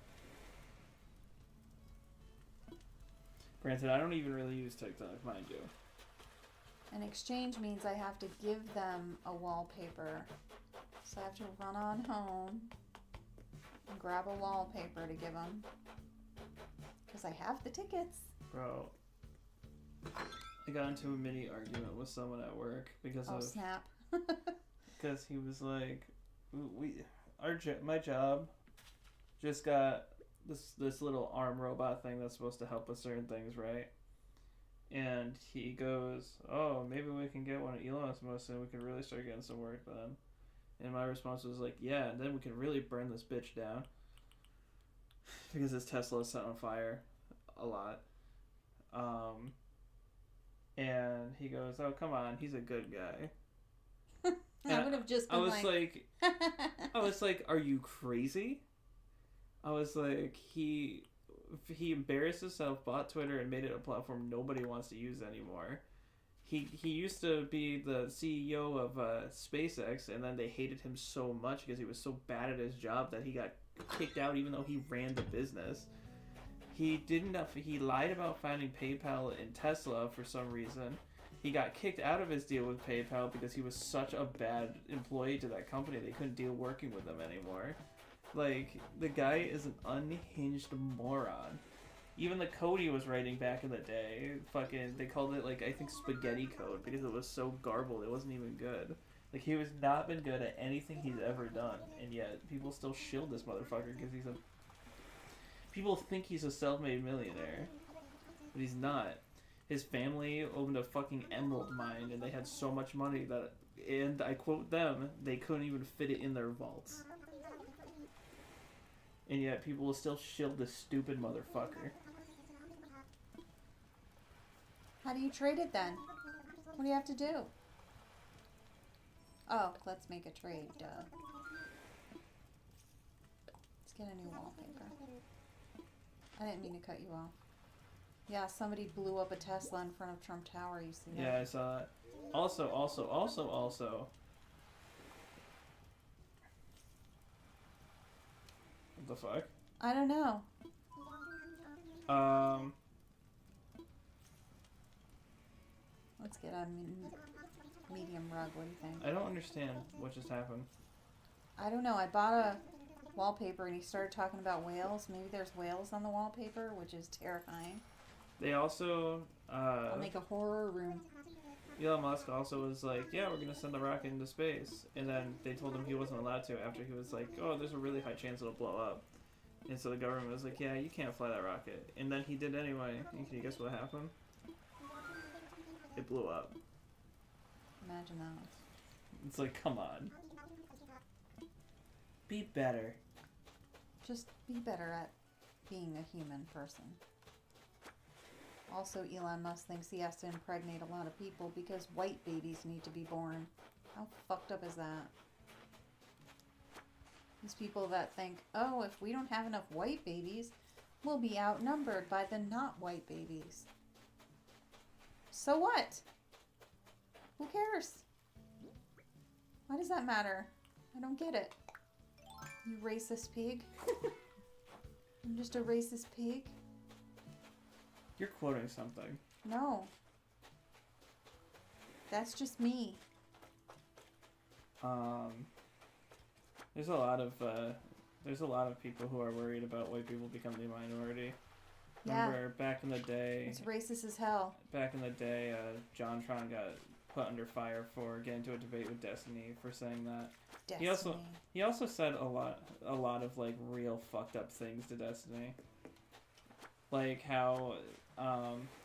Granted, I don't even really use TikTok, mind you. An exchange means I have to give them a wallpaper. So I have to run on home and grab a wallpaper to give them. Because I have the tickets. Bro, I got into a mini argument with someone at work because of... snap. Because he was like, my job just got this little arm robot thing that's supposed to help with certain things, right? And he goes, oh, maybe we can get one of Elon's most and we can really start getting some work done. And my response was like, yeah, and then we can really burn this bitch down. Because his Tesla is set on fire a lot. And he goes, oh, come on, he's a good guy. I would have just been I was like, are you crazy? I was like, he embarrassed himself, bought Twitter, and made it a platform nobody wants to use anymore. He used to be the CEO of SpaceX, and then they hated him so much because he was so bad at his job that he got kicked out even though he ran the business. He lied about founding PayPal and Tesla for some reason. He got kicked out of his deal with PayPal because he was such a bad employee to that company they couldn't deal working with him anymore. Like, the guy is an unhinged moron. Even the code he was writing back in the day, they called it, like, I think spaghetti code because it was so garbled, it wasn't even good. Like, he has not been good at anything he's ever done, and yet people still shield this motherfucker because people think he's a self-made millionaire, but he's not. His family owned a fucking emerald mine, and they had so much money that, and I quote them, they couldn't even fit it in their vaults. And yet people will still shield this stupid motherfucker. How do you trade it then? What do you have to do? Oh, let's make a trade, duh. Let's get a new wallpaper. I didn't mean to cut you off. Yeah, somebody blew up a Tesla in front of Trump Tower, you see that? Yeah, I saw that. Also. What the fuck? I don't know. Let's get a medium rug. What do you think? I don't understand what just happened. I don't know. I bought a wallpaper and he started talking about whales. Maybe there's whales on the wallpaper, which is terrifying. They also... I'll make a horror room. Elon Musk also was like, yeah, we're going to send the rocket into space. And then they told him he wasn't allowed to after he was like, oh, there's a really high chance it'll blow up. And so the government was like, yeah, you can't fly that rocket. And then he did anyway. And can you guess what happened? It blew up. Imagine that. It's like, come on. Be better. Just be better at being a human person. Also, Elon Musk thinks he has to impregnate a lot of people because white babies need to be born. How fucked up is that? These people that think, oh, if we don't have enough white babies, will be outnumbered by the not white babies. So what? Who cares? Why does that matter? I don't get it. You racist pig. I'm just a racist pig. You're quoting something. No. That's just me. There's a lot of people who are worried about white people becoming the minority. Remember back in the day? It's racist as hell. Back in the day, JonTron got put under fire for getting into a debate with Destiny for saying that. Destiny. He also said a lot of like real fucked up things to Destiny. Like how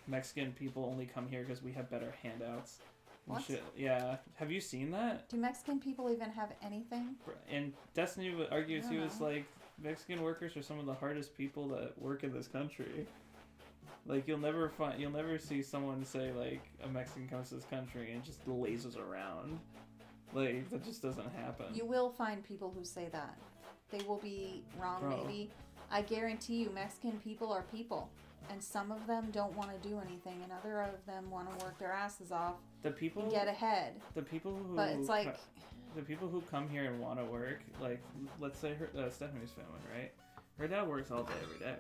Mexican people only come here because we have better handouts. What? Shit. Yeah. Have you seen that? Do Mexican people even have anything? And Destiny argues he was know. like, Mexican workers are some of the hardest people that work in this country. Like you'll never see someone say like a Mexican comes to this country and just lazes around. Like that just doesn't happen. You will find people who say that. They will be wrong, Bro. maybe. I guarantee you, Mexican people are people. And some of them don't want to do anything, and other of them want to work their asses off The people and get ahead. The people who But it's like, the people who come here and want to work, like let's say Stephanie's family, right? Her dad works all day every day.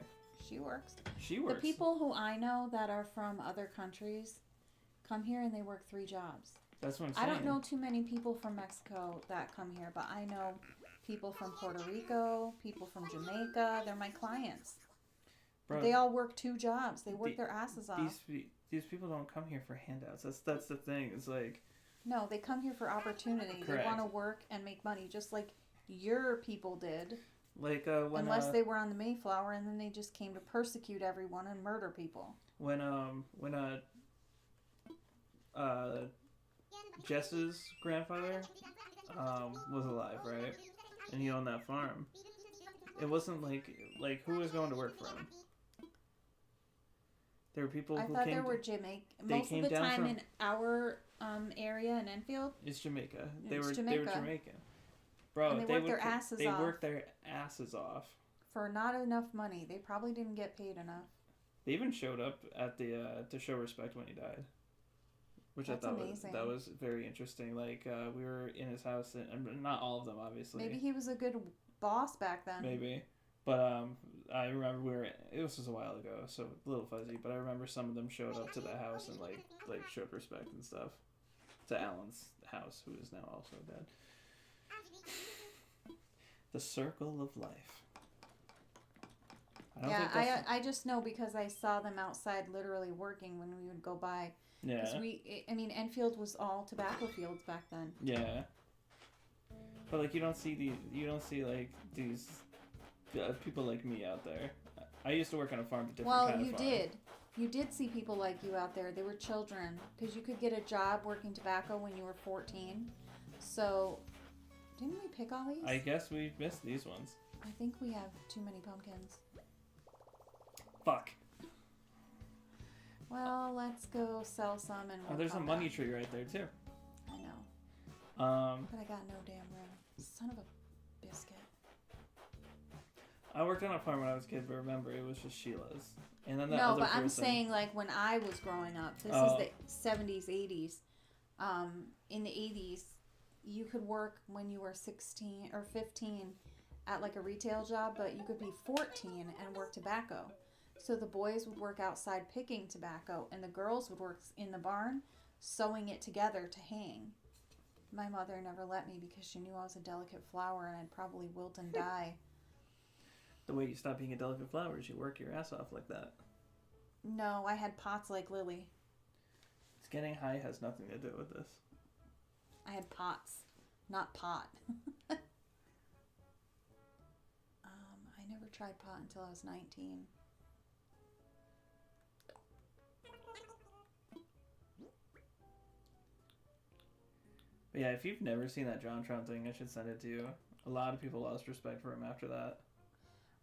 she works. She works. The people who I know that are from other countries come here and they work 3 jobs. That's what I'm saying. I don't know too many people from Mexico that come here, but I know people from Puerto Rico, people from Jamaica. They're my clients. Bro, They all work 2 jobs. They work their asses off. these people don't come here for handouts. That's the thing. It's like No, they come here for opportunity. Correct. They want to work and make money, just like your people did. like when Unless they were on the Mayflower and then they just came to persecute everyone and murder people. when Jess's grandfather was alive, right? And he owned that farm. It wasn't like who was going to work for him? There were people I who thought came. there were Jamaican. they Most came of the down time from- in our area in Enfield, It's Jamaica. They It's were Jamaica. Jamaican. Bro, And they worked their asses They off. worked their asses off. for not enough money. They probably didn't get paid enough. They even showed up at the to show respect when he died, which That's I thought amazing. that was very interesting. Like we were in his house, and not all of them, obviously. Maybe he was a good boss back then. Maybe. But I remember this was a while ago, so a little fuzzy, but I remember some of them showed up to the house and like showed respect and stuff to Alan's house, who is now also dead. The circle of life. I just know because I saw them outside literally working when we would go by. Yeah. Because Enfield was all tobacco fields back then. Yeah. But like you don't see like these people like me out there. I used to work on a farm, a different kind of farm. You did see people like you out there. They were children because you could get a job working tobacco when you were 14. So, didn't we pick all these? I guess we missed these ones. I think we have too many pumpkins. Fuck. Well, let's go sell some and we'll There's a come money back. tree right there too. I know, but I got no damn room. Son of a biscuit. I worked on a farm when I was a kid, but remember it was just Sheila's. And then that No, other but I'm person- saying like when I was growing up. This Oh. is the 70s, 80s. In the 80s, you could work when you were 16 or 15 at like a retail job, but you could be 14 and work tobacco. So the boys would work outside picking tobacco, and the girls would work in the barn sewing it together to hang. My mother never let me because she knew I was a delicate flower and I'd probably wilt and die. The way you stop being a delicate flower is you work your ass off like that. No, I had pots like Lily. It's getting high has nothing to do with this. I had pots, not pot. I never tried pot until I was 19. But yeah, if you've never seen that JonTron thing, I should send it to you. A lot of people lost respect for him after that.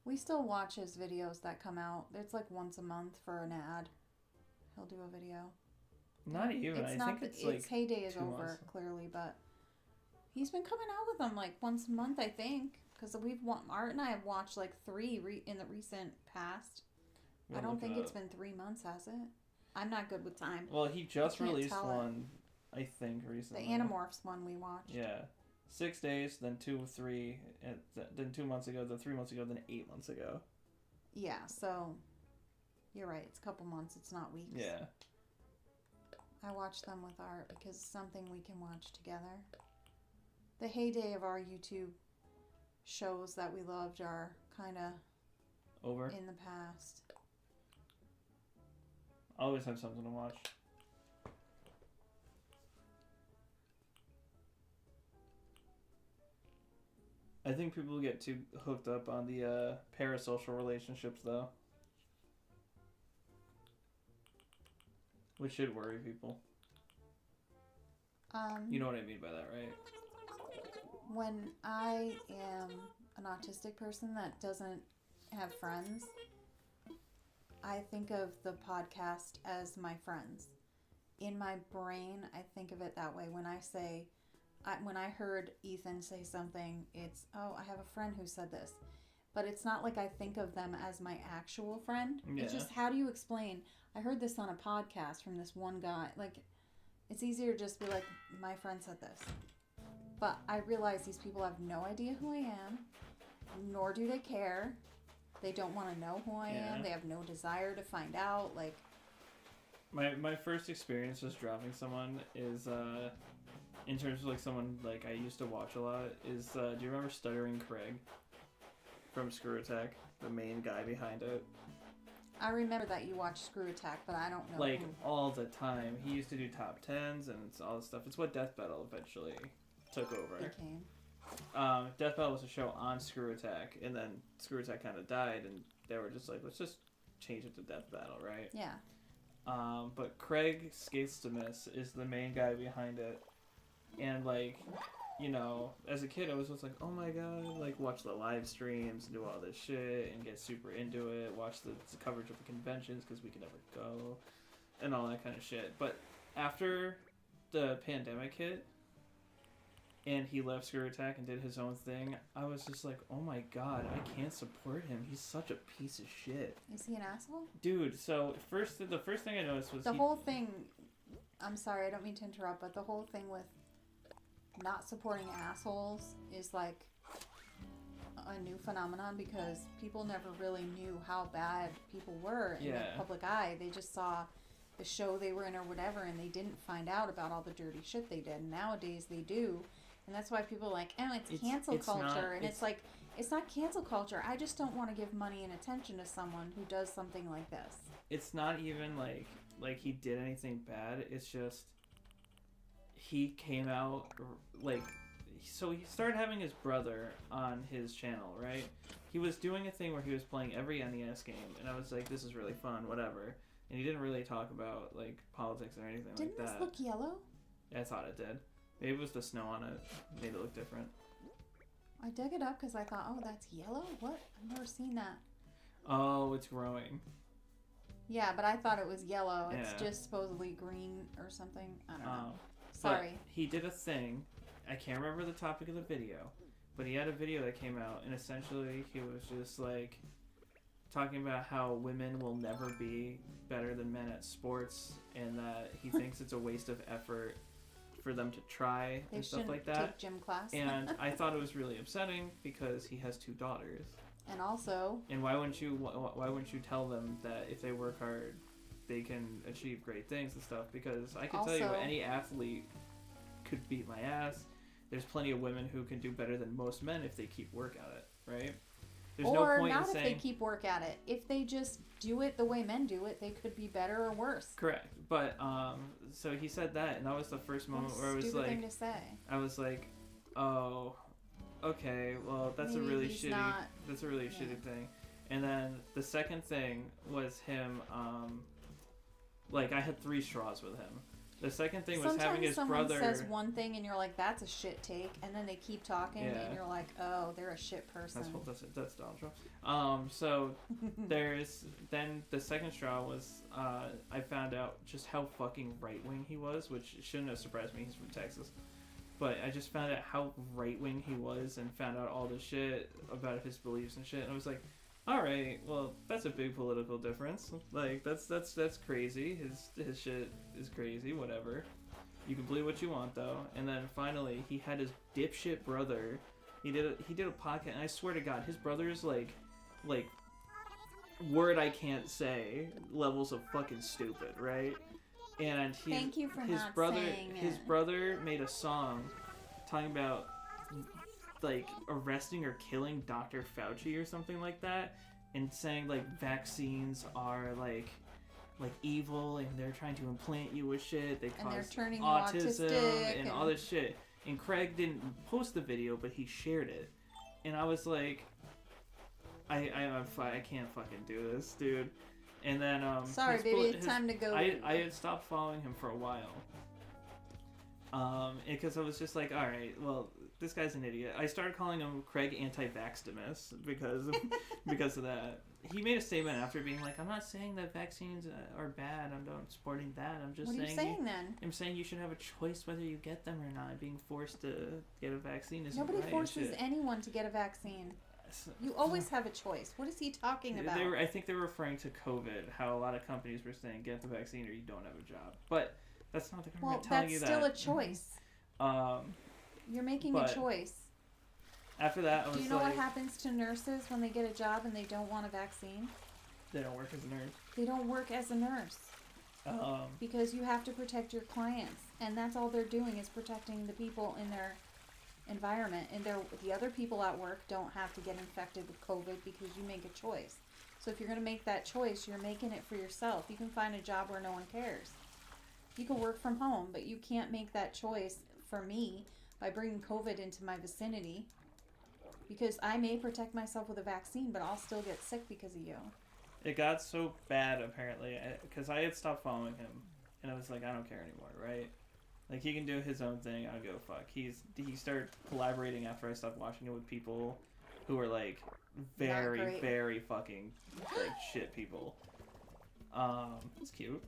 We still watch his videos that come out. It's like once a month for an ad. He'll do a video. Not even. I think it's like its heyday is 2 over, months. clearly, but he's been coming out with them like once a month, I think. Because Art and I have watched like 3 in the recent past. We'll I don't look think it it's up. been 3 months, has it? I'm not good with time. Well, he just can't released tell it. one, I think, The recently. Animorphs one we watched. Yeah. 6 days, then 2, 3, then 2 months ago, then 3 months ago, then 8 months ago. Yeah, so you're right. It's a couple months. It's not weeks. Yeah. I watch them with Art because it's something we can watch together. The heyday of our YouTube shows that we loved are kind of Over. in the past. I always have something to watch. I think people get too hooked up on the parasocial relationships, though. Which should worry people. You know what I mean by that, right? When I am an autistic person that doesn't have friends, I think of the podcast as my friends. In my brain, I think of it that way. When I heard Ethan say something, it's, oh, I have a friend who said this. But it's not like I think of them as my actual friend. Yeah. It's just, how do you explain? I heard this on a podcast from this one guy. Like, it's easier to just be like, my friend said this. But I realize these people have no idea who I am, nor do they care. They don't want to know who I am. They have no desire to find out. Like, my first experience just dropping someone is in terms of like someone like I used to watch a lot is do you remember Stuttering Craig from Screw Attack, the main guy behind it? I remember that you watched Screw Attack, but I don't know. Like who. all the time. He used to do top 10s and it's all this stuff. It's what Death Battle eventually took over. Became. Death Battle was a show on Screw Attack, and then Screw Attack kind of died, and they were just like, let's just change it to Death Battle, right? Yeah. But Craig Skates to Miss is the main guy behind it, and like, you know, as a kid I was just like, oh my god, like watch the live streams and do all this shit and get super into it, watch the coverage of the conventions because we could never go, and all that kind of shit. But after the pandemic hit, and he left Screw Attack and did his own thing, I was just like, oh my god, I can't support him. He's such a piece of shit. Is he an asshole? Dude, so the first thing I noticed was The whole thing, I'm sorry, I don't mean to interrupt, but the whole thing with not supporting assholes is like a new phenomenon because people never really knew how bad people were in the public eye. They just saw the show they were in or whatever, and they didn't find out about all the dirty shit they did. And nowadays they do. And that's why people are like, oh, it's cancel culture. And it's like, it's not cancel culture. I just don't want to give money and attention to someone who does something like this. It's not even like he did anything bad. It's just he came out like, so he started having his brother on his channel, right? He was doing a thing where he was playing every NES game, and I was like, this is really fun, whatever. And he didn't really talk about like politics or anything Didn't like that. this look yellow? I thought it did. Maybe it was the snow on it. Made it look different. I dug it up because I thought, oh, that's yellow? What? I've never seen that. Oh, it's growing. Yeah, but I thought it was yellow. It's Yeah. just supposedly green or something. I don't know. But Sorry. he did a thing. I can't remember the topic of the video, but he had a video that came out, and essentially he was just like talking about how women will never be better than men at sports, and that he thinks it's a waste of effort for them to try They and stuff shouldn't like that. take gym class. And I thought it was really upsetting because he has 2 daughters. And also, And why wouldn't you tell them that if they work hard, they can achieve great things and stuff? Because I can tell you, Also- any athlete could beat my ass. There's plenty of women who can do better than most men if they keep work at it, right? There's or no point not in if saying they keep work at it. If they just do it the way men do it, they could be better or worse. correct. But so he said that, and that was the first moment What a where I was stupid like, thing to say. I was like, oh, okay, well that's Maybe a really he's shitty. not- That's a really yeah. shitty thing. And then the second thing was him. Like I had 3 straws with him. The second thing was Sometimes having his someone brother. says one thing and you're like, that's a shit take, and then they keep talking Yeah. and you're like, oh, they're a shit person. That's Donald Trump. So there's then the second straw was I found out just how fucking right wing he was, which shouldn't have surprised me. He's from Texas. but I just found out how right wing he was and found out all the shit about his beliefs and shit. And I was like, all right, well, that's a big political difference. Like, that's crazy. His shit is crazy. Whatever. You can believe what you want, though. And then finally, he had his dipshit brother. He did a podcast, and I swear to God, his brother's like word I can't say levels of fucking stupid, right? And Thank you for his not brother saying his it. brother made a song talking about like arresting or killing Dr. Fauci or something like that, and saying like vaccines are like evil and they're trying to implant you with shit. They And they're cause turning you autism autistic and all this shit. And Craig didn't post the video, but he shared it. And I was like, I can't fucking do this, dude. And then Sorry, baby, it's time to go. I had stopped following him for a while. Because I was just like, all right, well, this guy's an idiot. I started calling him Craig Anti-Vaxtimus because of that. He made a statement after being like, I'm not saying that vaccines are bad. I'm not supporting that. I'm just what are you saying then? I'm saying you should have a choice whether you get them or not. Being forced to get a vaccine isn't Nobody right. forces anyone to get a vaccine. You always have a choice. What is he talking about? I think they were referring to COVID, how a lot of companies were saying, get the vaccine or you don't have a job. But that's not the government telling you that. Well, that's still a choice. You're making a choice. After that, I was Do you know what happens to nurses when they get a job and they don't want a vaccine? They don't work as a nurse. They don't work as a nurse. Because you have to protect your clients. And that's all they're doing is protecting the people in their environment. And the other people at work don't have to get infected with COVID because you make a choice. So if you're going to make that choice, you're making it for yourself. You can find a job where no one cares. You can work from home, but you can't make that choice for me by bringing COVID into my vicinity. Because I may protect myself with a vaccine, but I'll still get sick because of you. It got so bad, apparently, because I had stopped following him, and I was like, I don't care anymore, right? Like, he can do his own thing, I don't give a fuck. He started collaborating after I stopped watching it with people who were, like, very, very fucking, like, shit people. It's cute.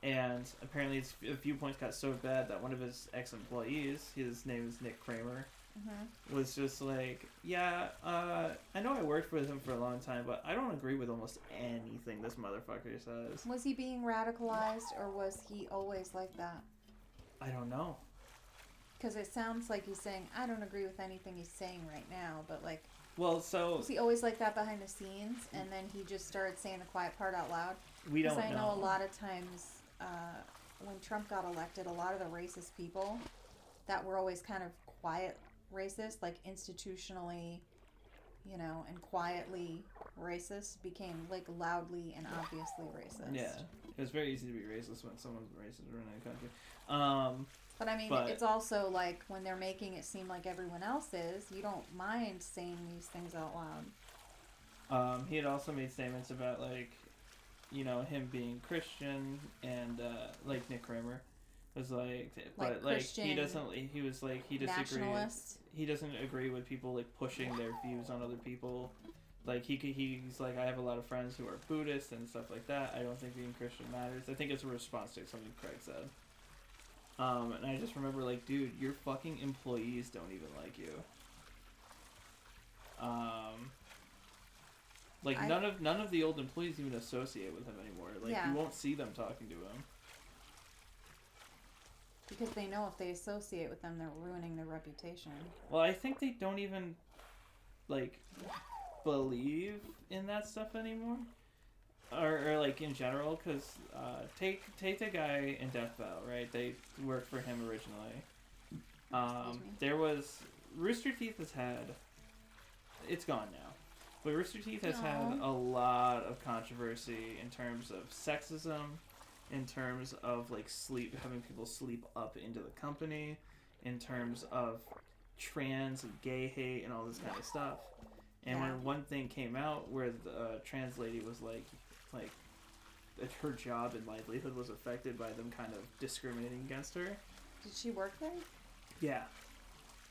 And apparently his viewpoints got so bad that one of his ex-employees, his name is Nick Kramer, was just like, yeah, I know I worked with him for a long time, but I don't agree with almost anything this motherfucker says. Was he being radicalized, or was he always like that? I don't know. Because it sounds like he's saying, I don't agree with anything he's saying right now, but like... Well, so... Was he always like that behind the scenes, and then he just started saying the quiet part out loud? We don't know. Because I know a lot of times, when Trump got elected, a lot of the racist people that were always kind of quiet racist, like institutionally, and quietly racist, became like loudly and obviously racist. Yeah, it was very easy to be racist when someone's racist around a country. But I mean, it's also like when they're making it seem like everyone else is, you don't mind saying these things out loud. He had also made statements about like, him being Christian and like Nick Kramer was like but like he doesn't. He was like he disagrees. He doesn't agree with people like pushing their views on other people. Like he's like, I have a lot of friends who are Buddhist and stuff like that. I don't think being Christian matters. I think it's a response to something Craig said. And I just remember like, dude, your fucking employees don't even like you. Like none of the old employees even associate with him anymore. Like you won't see them talking to him. Because they know if they associate with them, they're ruining their reputation. Well, I think they don't even, like, believe in that stuff anymore. Or like, in general, because take the guy in Death Valley, right? They worked for him originally. There was... Rooster Teeth has had... It's gone now. But Rooster Teeth has had a lot of controversy in terms of sexism, in terms of like having people sleep up into the company, in terms of trans and gay hate and all this kind of stuff. And when one thing came out where the trans lady was like her job and livelihood was affected by them kind of discriminating against her. Did she work there? Yeah.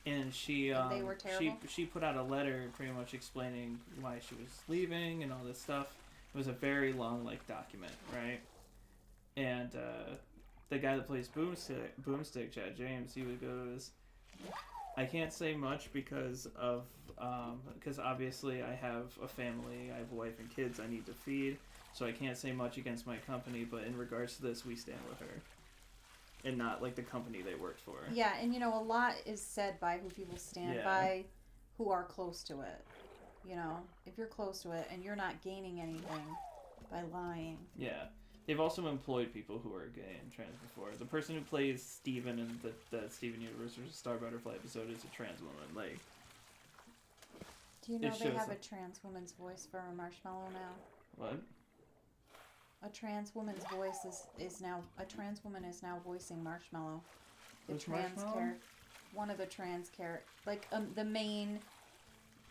And she they were terrible? she put out a letter pretty much explaining why she was leaving and all this stuff. It was a very long document, right? And the guy that plays Boomstick, Chad James, he goes, I can't say much because obviously I have a family, I have a wife and kids I need to feed, so I can't say much against my company, but in regards to this, we stand with her. And not like the company they worked for. Yeah, and you know, a lot is said by who people stand by who are close to it. You know, if you're close to it and you're not gaining anything by lying. Yeah. They've also employed people who are gay and trans before. The person who plays Steven in the Steven Universe vs. Star Butterfly episode is a trans woman. Like, do you know they have a trans woman's voice for a Marshmallow now? What? A trans woman's voice is now a trans woman is now voicing Marshmallow. One of the trans the main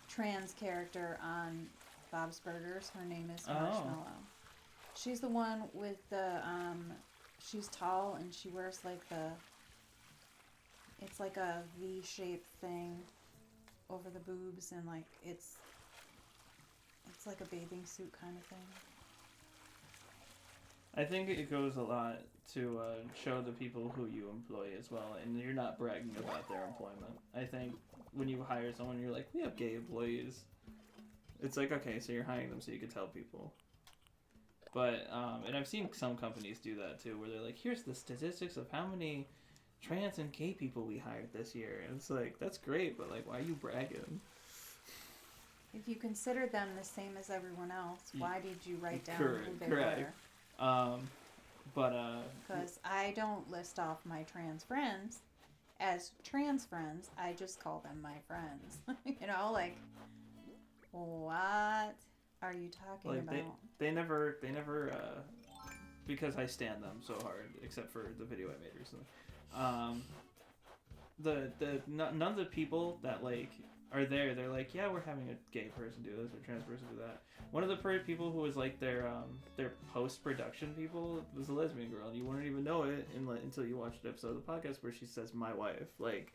trans character on Bob's Burgers. Her name is Marshmallow. She's the one with the she's tall and she wears like it's like a V-shaped thing over the boobs and like it's like a bathing suit kind of thing. I think it goes a lot to show the people who you employ as well, and you're not bragging about their employment. I think when you hire someone, you're like, we have gay employees. It's like, okay, so you're hiring them so you can tell people. But, and I've seen some companies do that too, where they're like, here's the statistics of how many trans and gay people we hired this year. And it's like, that's great, but like, why are you bragging? If you consider them the same as everyone else, why did you write down who they were? Because I don't list off my trans friends as trans friends. I just call them my friends. You know, like, what are you talking about? They never, because I stand them so hard, except for the video I made recently. None of the people that like are there, they're like, yeah, we're having a gay person do this or trans person do that. One of the people who was like their post-production people was a lesbian girl, and you wouldn't even know it until you watched an episode of the podcast where she says my wife. Like,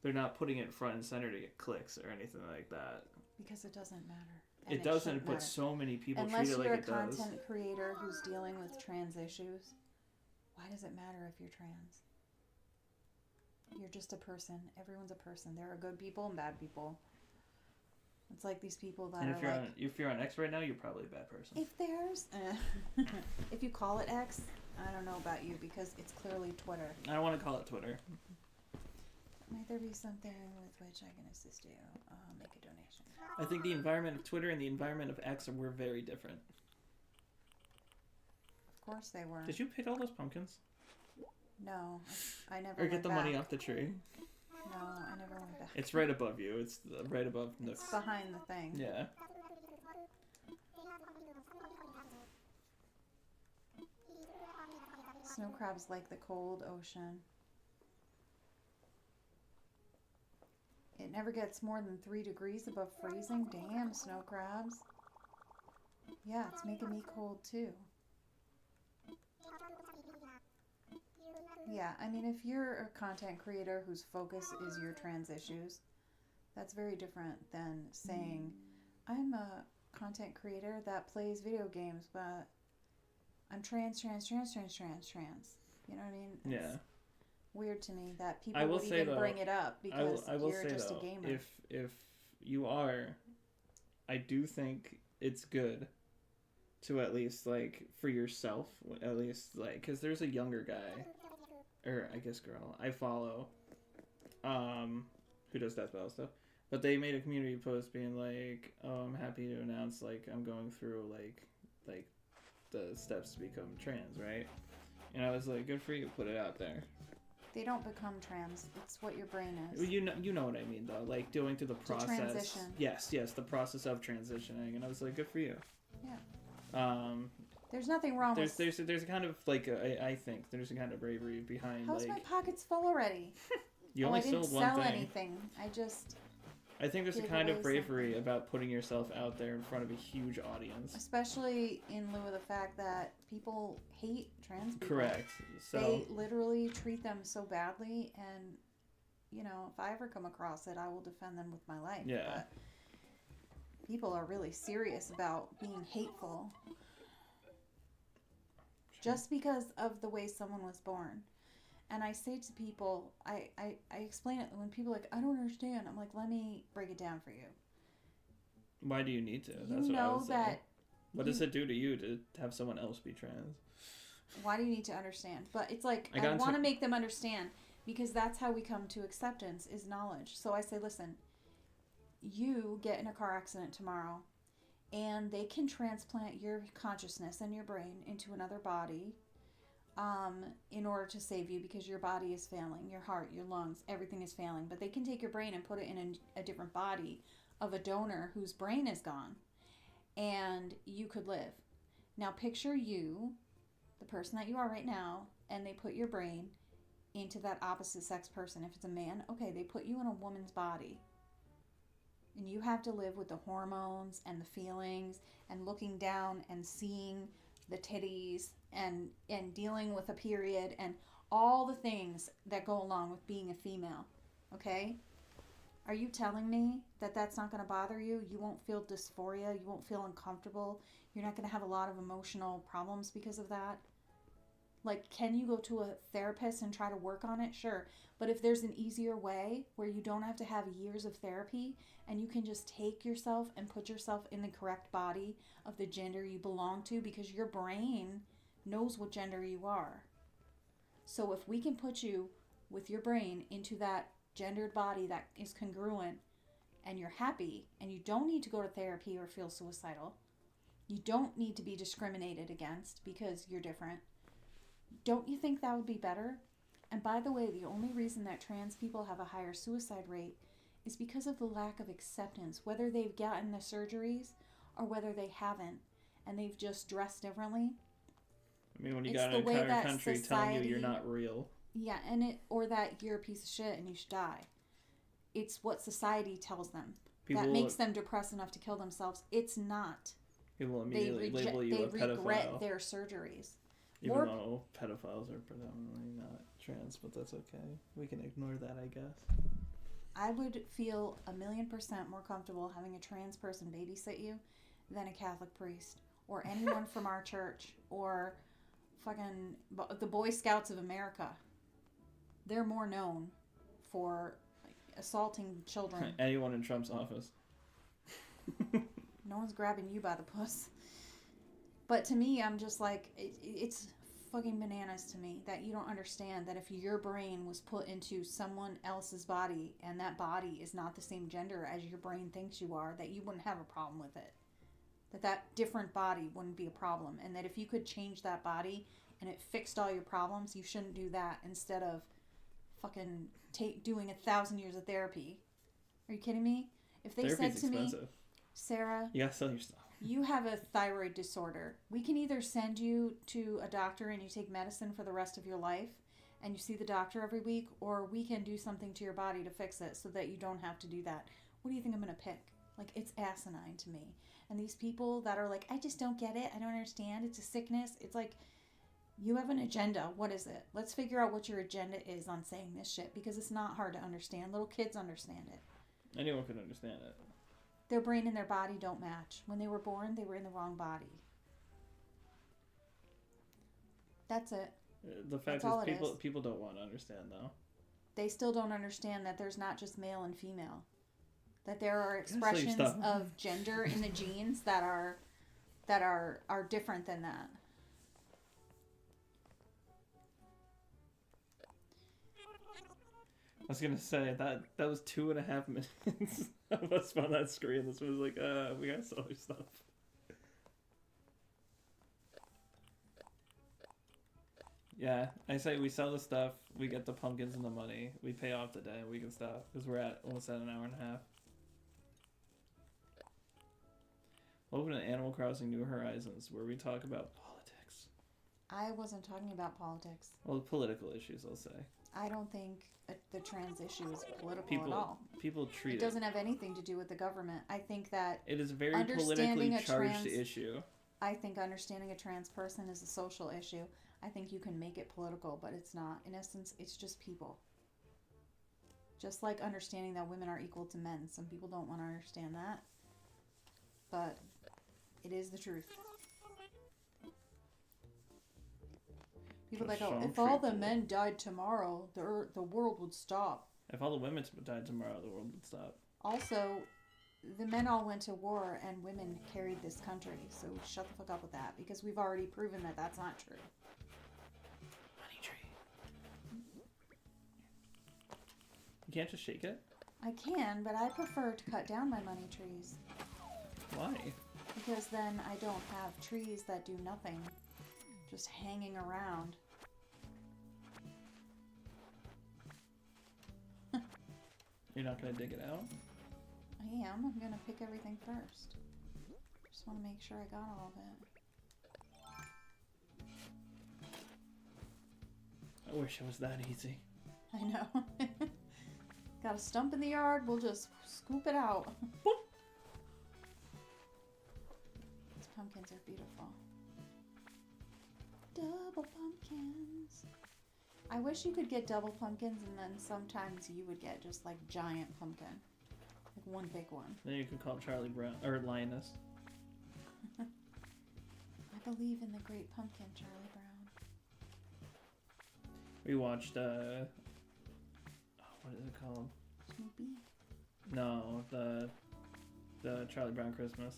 they're not putting it front and center to get clicks or anything like that. Because it doesn't matter. It doesn't, but so many people treat it like it does. Unless you're a content creator who's dealing with trans issues, why does it matter if you're trans? You're just a person. Everyone's a person. There are good people and bad people. It's like these people that if you're on X right now, you're probably a bad person. If there's... if you call it X, I don't know about you because it's clearly Twitter. I don't want to call it Twitter. Might there be something with which I can assist you? Make a donation. I think the environment of Twitter and the environment of X were very different. Of course they were. Did you pick all those pumpkins? No, I never. Or get the money off the tree. No, I never went back. It's right above you. It's right above Nooks. It's behind the thing. Yeah. Snow crabs like the cold ocean. It never gets more than 3 degrees above freezing. Damn, snow crabs. Yeah, it's making me cold too. Yeah, I mean, if you're a content creator whose focus is your trans issues, that's very different than saying, I'm a content creator that plays video games, but I'm trans. You know what I mean? It's weird to me that people would even bring it up because you're just a gamer. If you are, I do think it's good to at least, like, for yourself, at least, like, because there's a younger guy, or I guess girl, I follow, who does Death Battle stuff, but they made a community post being like, oh, I'm happy to announce, like, I'm going through, like the steps to become trans, right? And I was like, good for you, put it out there. They don't become trans. It's what your brain is. You know what I mean, though. Like, going through the process. Transition. Yes, the process of transitioning. And I was like, good for you. Yeah. There's nothing wrong with... There's a kind of, like, I think there's a kind of bravery behind, How's my pockets full already? You only sold one thing. I didn't sell anything. I think there's a kind of bravery about putting yourself out there in front of a huge audience. Especially in lieu of the fact that people hate trans people. Correct. So they literally treat them so badly, and, you know, if I ever come across it, I will defend them with my life. Yeah. But people are really serious about being hateful. just because of the way someone was born. And I say to people, I explain it when people are like, I don't understand. I'm like, let me break it down for you. Why do you need to? That's what I was saying. What does it do to you to have someone else be trans? Why do you need to understand? But it's like, I want to make them understand, because that's how we come to acceptance, is knowledge. So I say, listen, you get in a car accident tomorrow, and they can transplant your consciousness and your brain into another body in order to save you, because your body is failing. Your heart, your lungs, everything is failing. But they can take your brain and put it in a different body of a donor whose brain is gone, and you could live. Now picture you, the person that you are right now, and they put your brain into that opposite sex person. If it's a man, okay, they put you in a woman's body. And you have to live with the hormones and the feelings and looking down and seeing the titties and dealing with a period and all the things that go along with being a female. Okay? Are you telling me that that's not going to bother you? You won't feel dysphoria. You won't feel uncomfortable. You're not going to have a lot of emotional problems because of that? Like, can you go to a therapist and try to work on it? Sure. But if there's an easier way where you don't have to have years of therapy and you can just take yourself and put yourself in the correct body of the gender you belong to, because your brain knows what gender you are. So if we can put you with your brain into that gendered body that is congruent, and you're happy, and you don't need to go to therapy or feel suicidal, you don't need to be discriminated against because you're different, don't you think that would be better? And by the way, the only reason that trans people have a higher suicide rate is because of the lack of acceptance, whether they've gotten the surgeries or whether they haven't, and they've just dressed differently. I mean, when you got an entire country telling you you're not real. Yeah, or that you're a piece of shit and you should die. It's what society tells them. That makes them depressed enough to kill themselves. It's not. People immediately label you a pedophile. They regret their surgeries. Even though pedophiles are predominantly not trans, but that's okay. We can ignore that, I guess. I would feel 1,000,000% more comfortable having a trans person babysit you than a Catholic priest or anyone from our church or fucking the Boy Scouts of America. They're more known for assaulting children. Anyone in Trump's office. No one's grabbing you by the puss. But to me, I'm just like, it's fucking bananas to me that you don't understand that if your brain was put into someone else's body and that body is not the same gender as your brain thinks you are, that you wouldn't have a problem with it. That different body wouldn't be a problem. And that if you could change that body and it fixed all your problems, you shouldn't do that instead of fucking doing 1,000 years of therapy. Are you kidding me? If they said to me, Sarah, you gotta sell your stuff. You have a thyroid disorder. We can either send you to a doctor and you take medicine for the rest of your life and you see the doctor every week, or we can do something to your body to fix it so that you don't have to do that. What do you think I'm going to pick? Like, it's asinine to me. And these people that are like, I just don't get it. I don't understand. It's a sickness. It's like, you have an agenda. What is it? Let's figure out what your agenda is on saying this shit, because it's not hard to understand. Little kids understand it. Anyone can understand it. Their brain and their body don't match. When they were born, they were in the wrong body. That's it. The fact is, people don't want to understand, though. They still don't understand that there's not just male and female. That there are expressions of gender in the genes that are different than that. I was gonna say that was 2.5 minutes of us on that screen. This was like, we gotta sell our stuff. Yeah, I say we sell the stuff, we get the pumpkins and the money, we pay off the debt, we can stop, because we're almost at an hour and a half. Welcome to Animal Crossing New Horizons, where we talk about politics. I wasn't talking about politics. Well, political issues, I'll say. I don't think the trans issue is political at all. People treat it. It doesn't have anything to do with the government. I think that it is a very politically charged issue. I think understanding a trans person is a social issue. I think you can make it political, but it's not. In essence, it's just people. Just like understanding that women are equal to men. Some people don't want to understand that. But it is the truth. People Just like, oh, some if all tree the pool. men died tomorrow, the world would stop. If all the women died tomorrow, the world would stop. Also, the men all went to war and women carried this country. So shut the fuck up with that because we've already proven that that's not true. Money tree. You can't just shake it? I can, but I prefer to cut down my money trees Why? because then I don't have trees that do nothing, just hanging around. You're not gonna dig it out? I am. I'm gonna pick everything first. Just want to make sure I got all of it. I wish it was that easy. I know. Got a stump in the yard, we'll just scoop it out. These pumpkins are beautiful. Double pumpkins. I wish you could get double pumpkins and then sometimes you would get just like giant pumpkin. Like one big one. Then you could call Charlie Brown or Lioness. I believe in the great pumpkin, Charlie Brown. We watched what is it called? Snoopy. No, the Charlie Brown Christmas.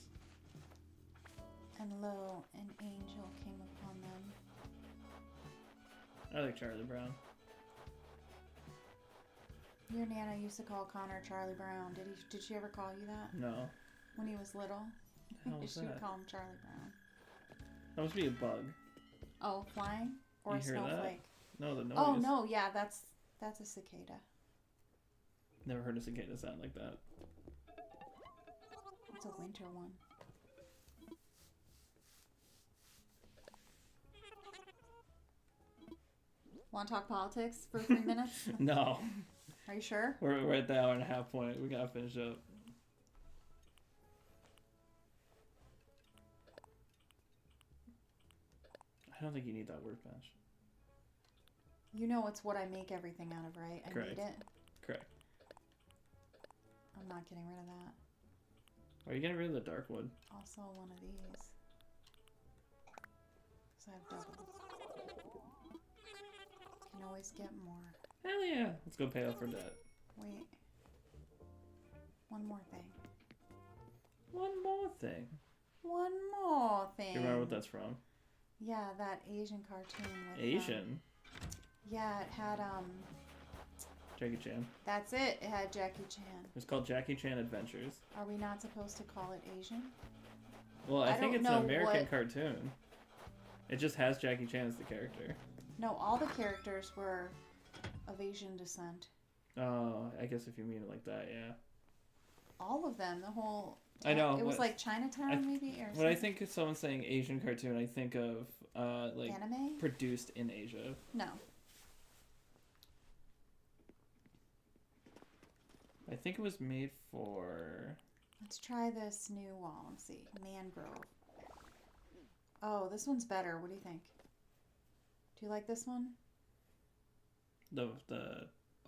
And lo, an angel came upon them. I like Charlie Brown. Your Nana used to call Connor Charlie Brown. Did she ever call you that No. when he was little? How was She would that? call him Charlie Brown. That must be a bug. Oh, flying or You a hear that? snowflake? No, the noise. Oh no, yeah, that's a cicada. Never heard a cicada sound like that. It's a winter one. Want to talk politics for 3 minutes? No. Are you sure? We're at the hour and a half point. We gotta finish up. I don't think you need that workbench. You know it's what I make everything out of, right? I Correct. need it. Correct. I'm not getting rid of that. Are you getting rid of the dark wood? Also one of these. Because I have double. Can always get more. Hell yeah. Let's go pay off our debt. Wait. One more thing. One more thing. One more thing. Do you remember what that's from? Yeah, that Asian cartoon with Asian. yeah, it had Jackie Chan. that's it. It had Jackie Chan. It's called Jackie Chan Adventures. Are we not supposed to call it Asian? Well, I I think don't it's an know American what- cartoon. It just has Jackie Chan as the character. No, all the characters were of Asian descent. Oh, I guess if you mean it like that, yeah. All of them. The whole. I know, It was what- like Chinatown, maybe, or When I something. think of someone saying Asian cartoon, I think of like Anime? produced in Asia. No. I think it was made for. Let's try this new wall and see. Mangrove. Oh, this one's better. What do you think? Do you like this one? The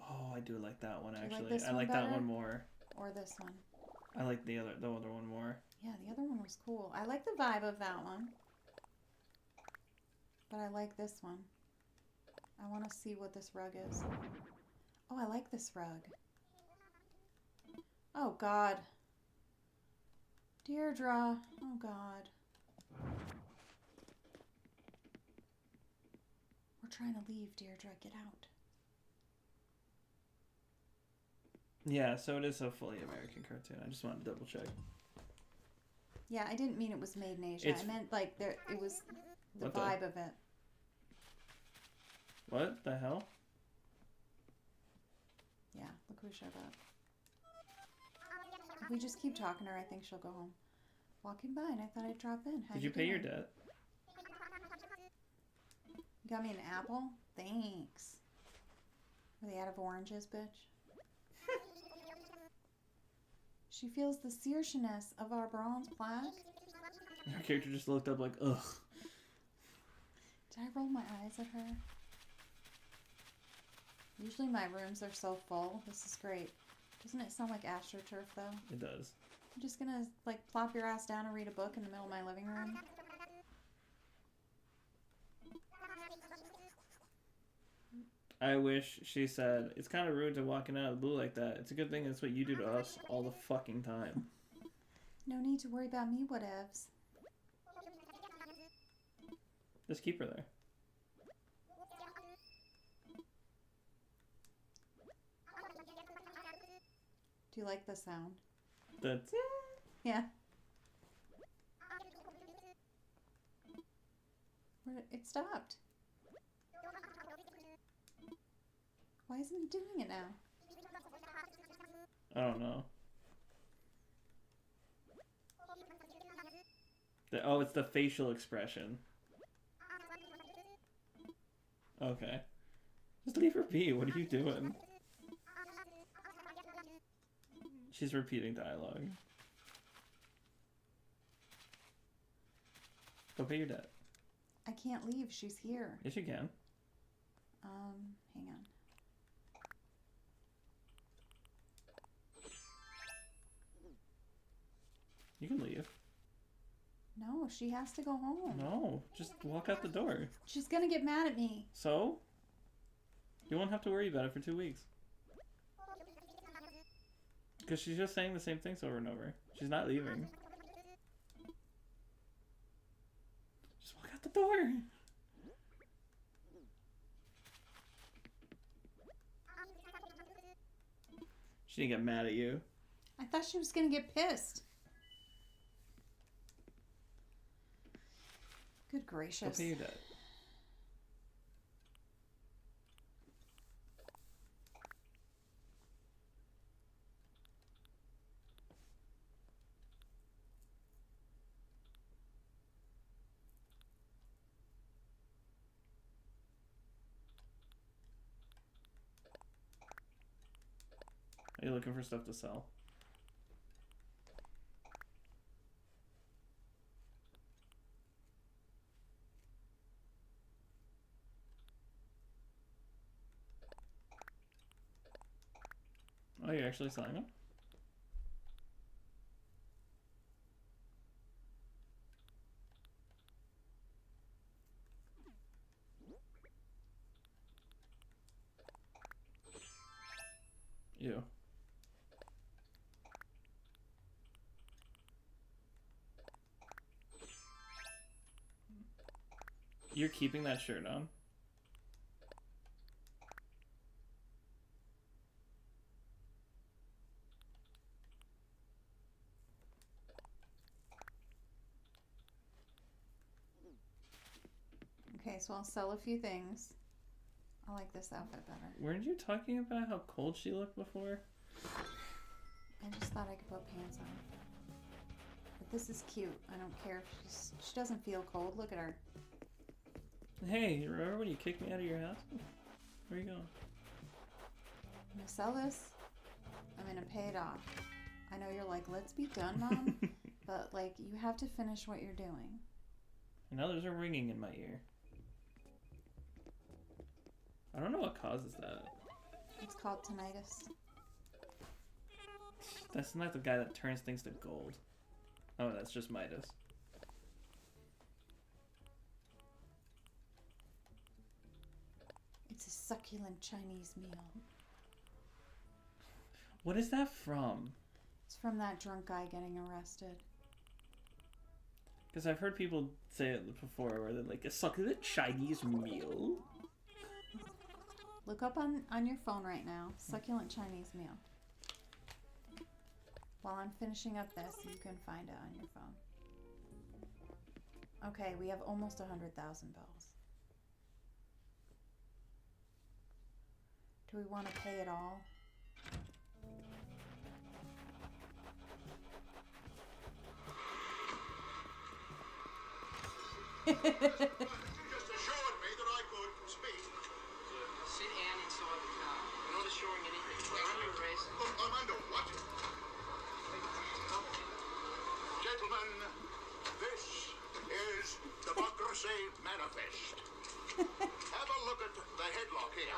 oh, I do like that one Do you like actually. this I one like that better? one more. Or this one? I like the other one more. Yeah, the other one was cool. I like the vibe of that one. But I like this one. I want to see what this rug is. Oh, I like this rug. Oh, God. Deirdre. Oh, God. We're trying to leave, Deirdre. Get out. Yeah, so it is a fully American cartoon. I just wanted to double check. Yeah, I didn't mean it was made in Asia. It's- I meant like there. It was the What the- vibe of it. What the hell? Yeah, look who showed up. If we just keep talking to her, I think she'll go home. Walking by, and I thought I'd drop in. How Did you pay your doing? debt? You got me an apple? Thanks. Are they out of oranges, bitch? She feels the seriousness of our bronze plaque. Your character just looked up like, ugh. Did I roll my eyes at her? Usually my rooms are so full. This is great. Doesn't it sound like AstroTurf though? It does. I'm just gonna like plop your ass down and read a book in the middle of my living room. I wish she said, it's kind of rude to walk in out of the blue like that. It's a good thing that's what you do to us all the fucking time. No need to worry about me, whatevs. Just keep her there. Do you like the sound? That's Yeah. It stopped. Why isn't it doing it now? I don't know. Oh, it's the facial expression. Okay. Just leave her be. What are you doing? She's repeating dialogue. Go pay your debt. I can't leave. She's here. Yes, you can. Hang on. You can leave. No, she has to go home. No, just walk out the door. She's gonna get mad at me. So? You won't have to worry about it for 2 weeks. Because she's just saying the same things over and over. She's not leaving. Just walk out the door. She didn't get mad at you. I thought she was gonna get pissed. Good Go gracious. pay your debt. Are you looking for stuff to sell? Oh, you're actually selling them? Ew. You're keeping that shirt on? Okay, so I'll sell a few things. I like this outfit better. Weren't you talking about how cold she looked before? I just thought I could put pants on. But this is cute. I don't care if she doesn't feel cold. Look at her. Hey, you remember when you kicked me out of your house? Where are you going? I'm gonna sell this. I'm gonna pay it off. I know you're like, let's be done, Mom. But like, you have to finish what you're doing. Now there's a ringing in my ear. I don't know what causes that. It's called tinnitus. That's not the guy that turns things to gold. Oh, that's just Midas. It's a succulent Chinese meal. What is that from? It's from that drunk guy getting arrested. Because I've heard people say it before where they're like, a succulent Chinese meal? Look up on your phone right now. Succulent Chinese meal. While I'm finishing up this, you can find it on your phone. Okay, we have almost 100,000 bells. Do we want to pay it all? Just assured me that I could speak. Sit Anne inside the car. We're not assuring anything. We're under arrest. Look, I'm under what? Gentlemen, this is Democracy Manifest. Have a look at the headlock here.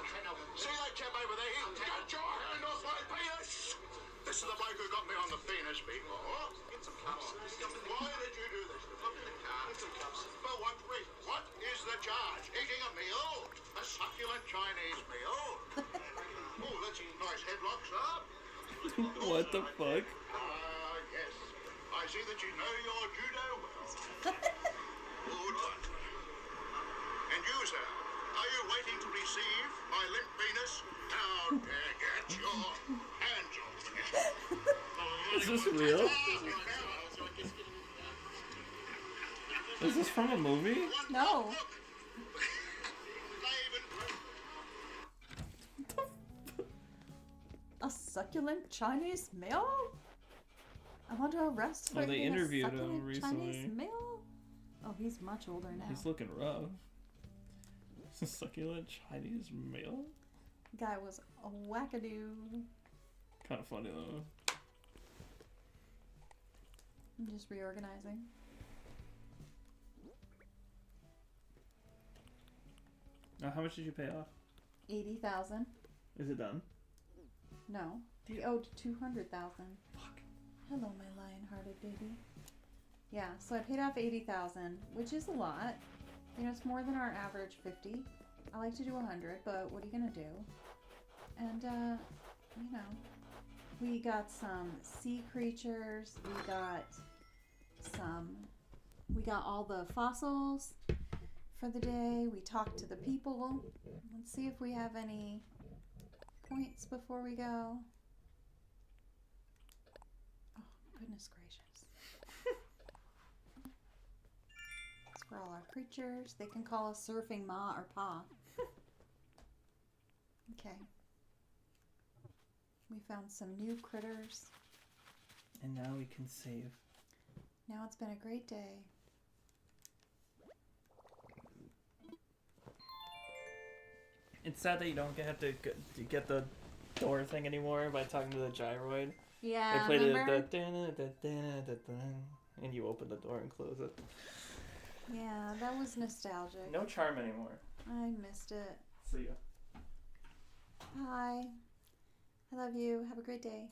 See that chap over there? Get your hand off my penis! This is the bloke who got me on the penis before. Get some cups. Why did you do this? Look in the car. Get some cups. For what reason? What is the charge? Eating a meal? A succulent Chinese meal? nice headlock, sir. What the fuck? Ah, yes. I see that you know your judo well. Good one. And you, sir, are you waiting to receive my limp penis? Now, get your hands off me. Is this real? Is this from a movie? No. A succulent Chinese male? I want to arrest for Oh, they being a interviewed him succulent recently. Chinese male? Oh, he's much older now. He's looking rough. Succulent Chinese male? Guy was a wackadoo. Kind of funny though. I'm just reorganizing. How much did you pay off? 80,000. Is it done? No, we owed 200,000. Fuck. Hello, my lion-hearted baby. Yeah, so I paid off 80,000, which is a lot. You know, it's more than our average 50. I like to do 100, but what are you gonna do? And you know, we got some sea creatures. We got all the fossils for the day. We talked to the people. Let's see if we have any points before we go. Oh, goodness gracious. It's for all our creatures. They can call us Surfing Ma or Pa. Okay. We found some new critters. And now we can save. Now it's been a great day. It's sad that you don't have to get the door thing anymore by talking to the gyroid. Yeah, They played remember? and you open the door and close it. Yeah, that was nostalgic. No charm anymore. I missed it. See ya. Bye. I love you. Have a great day.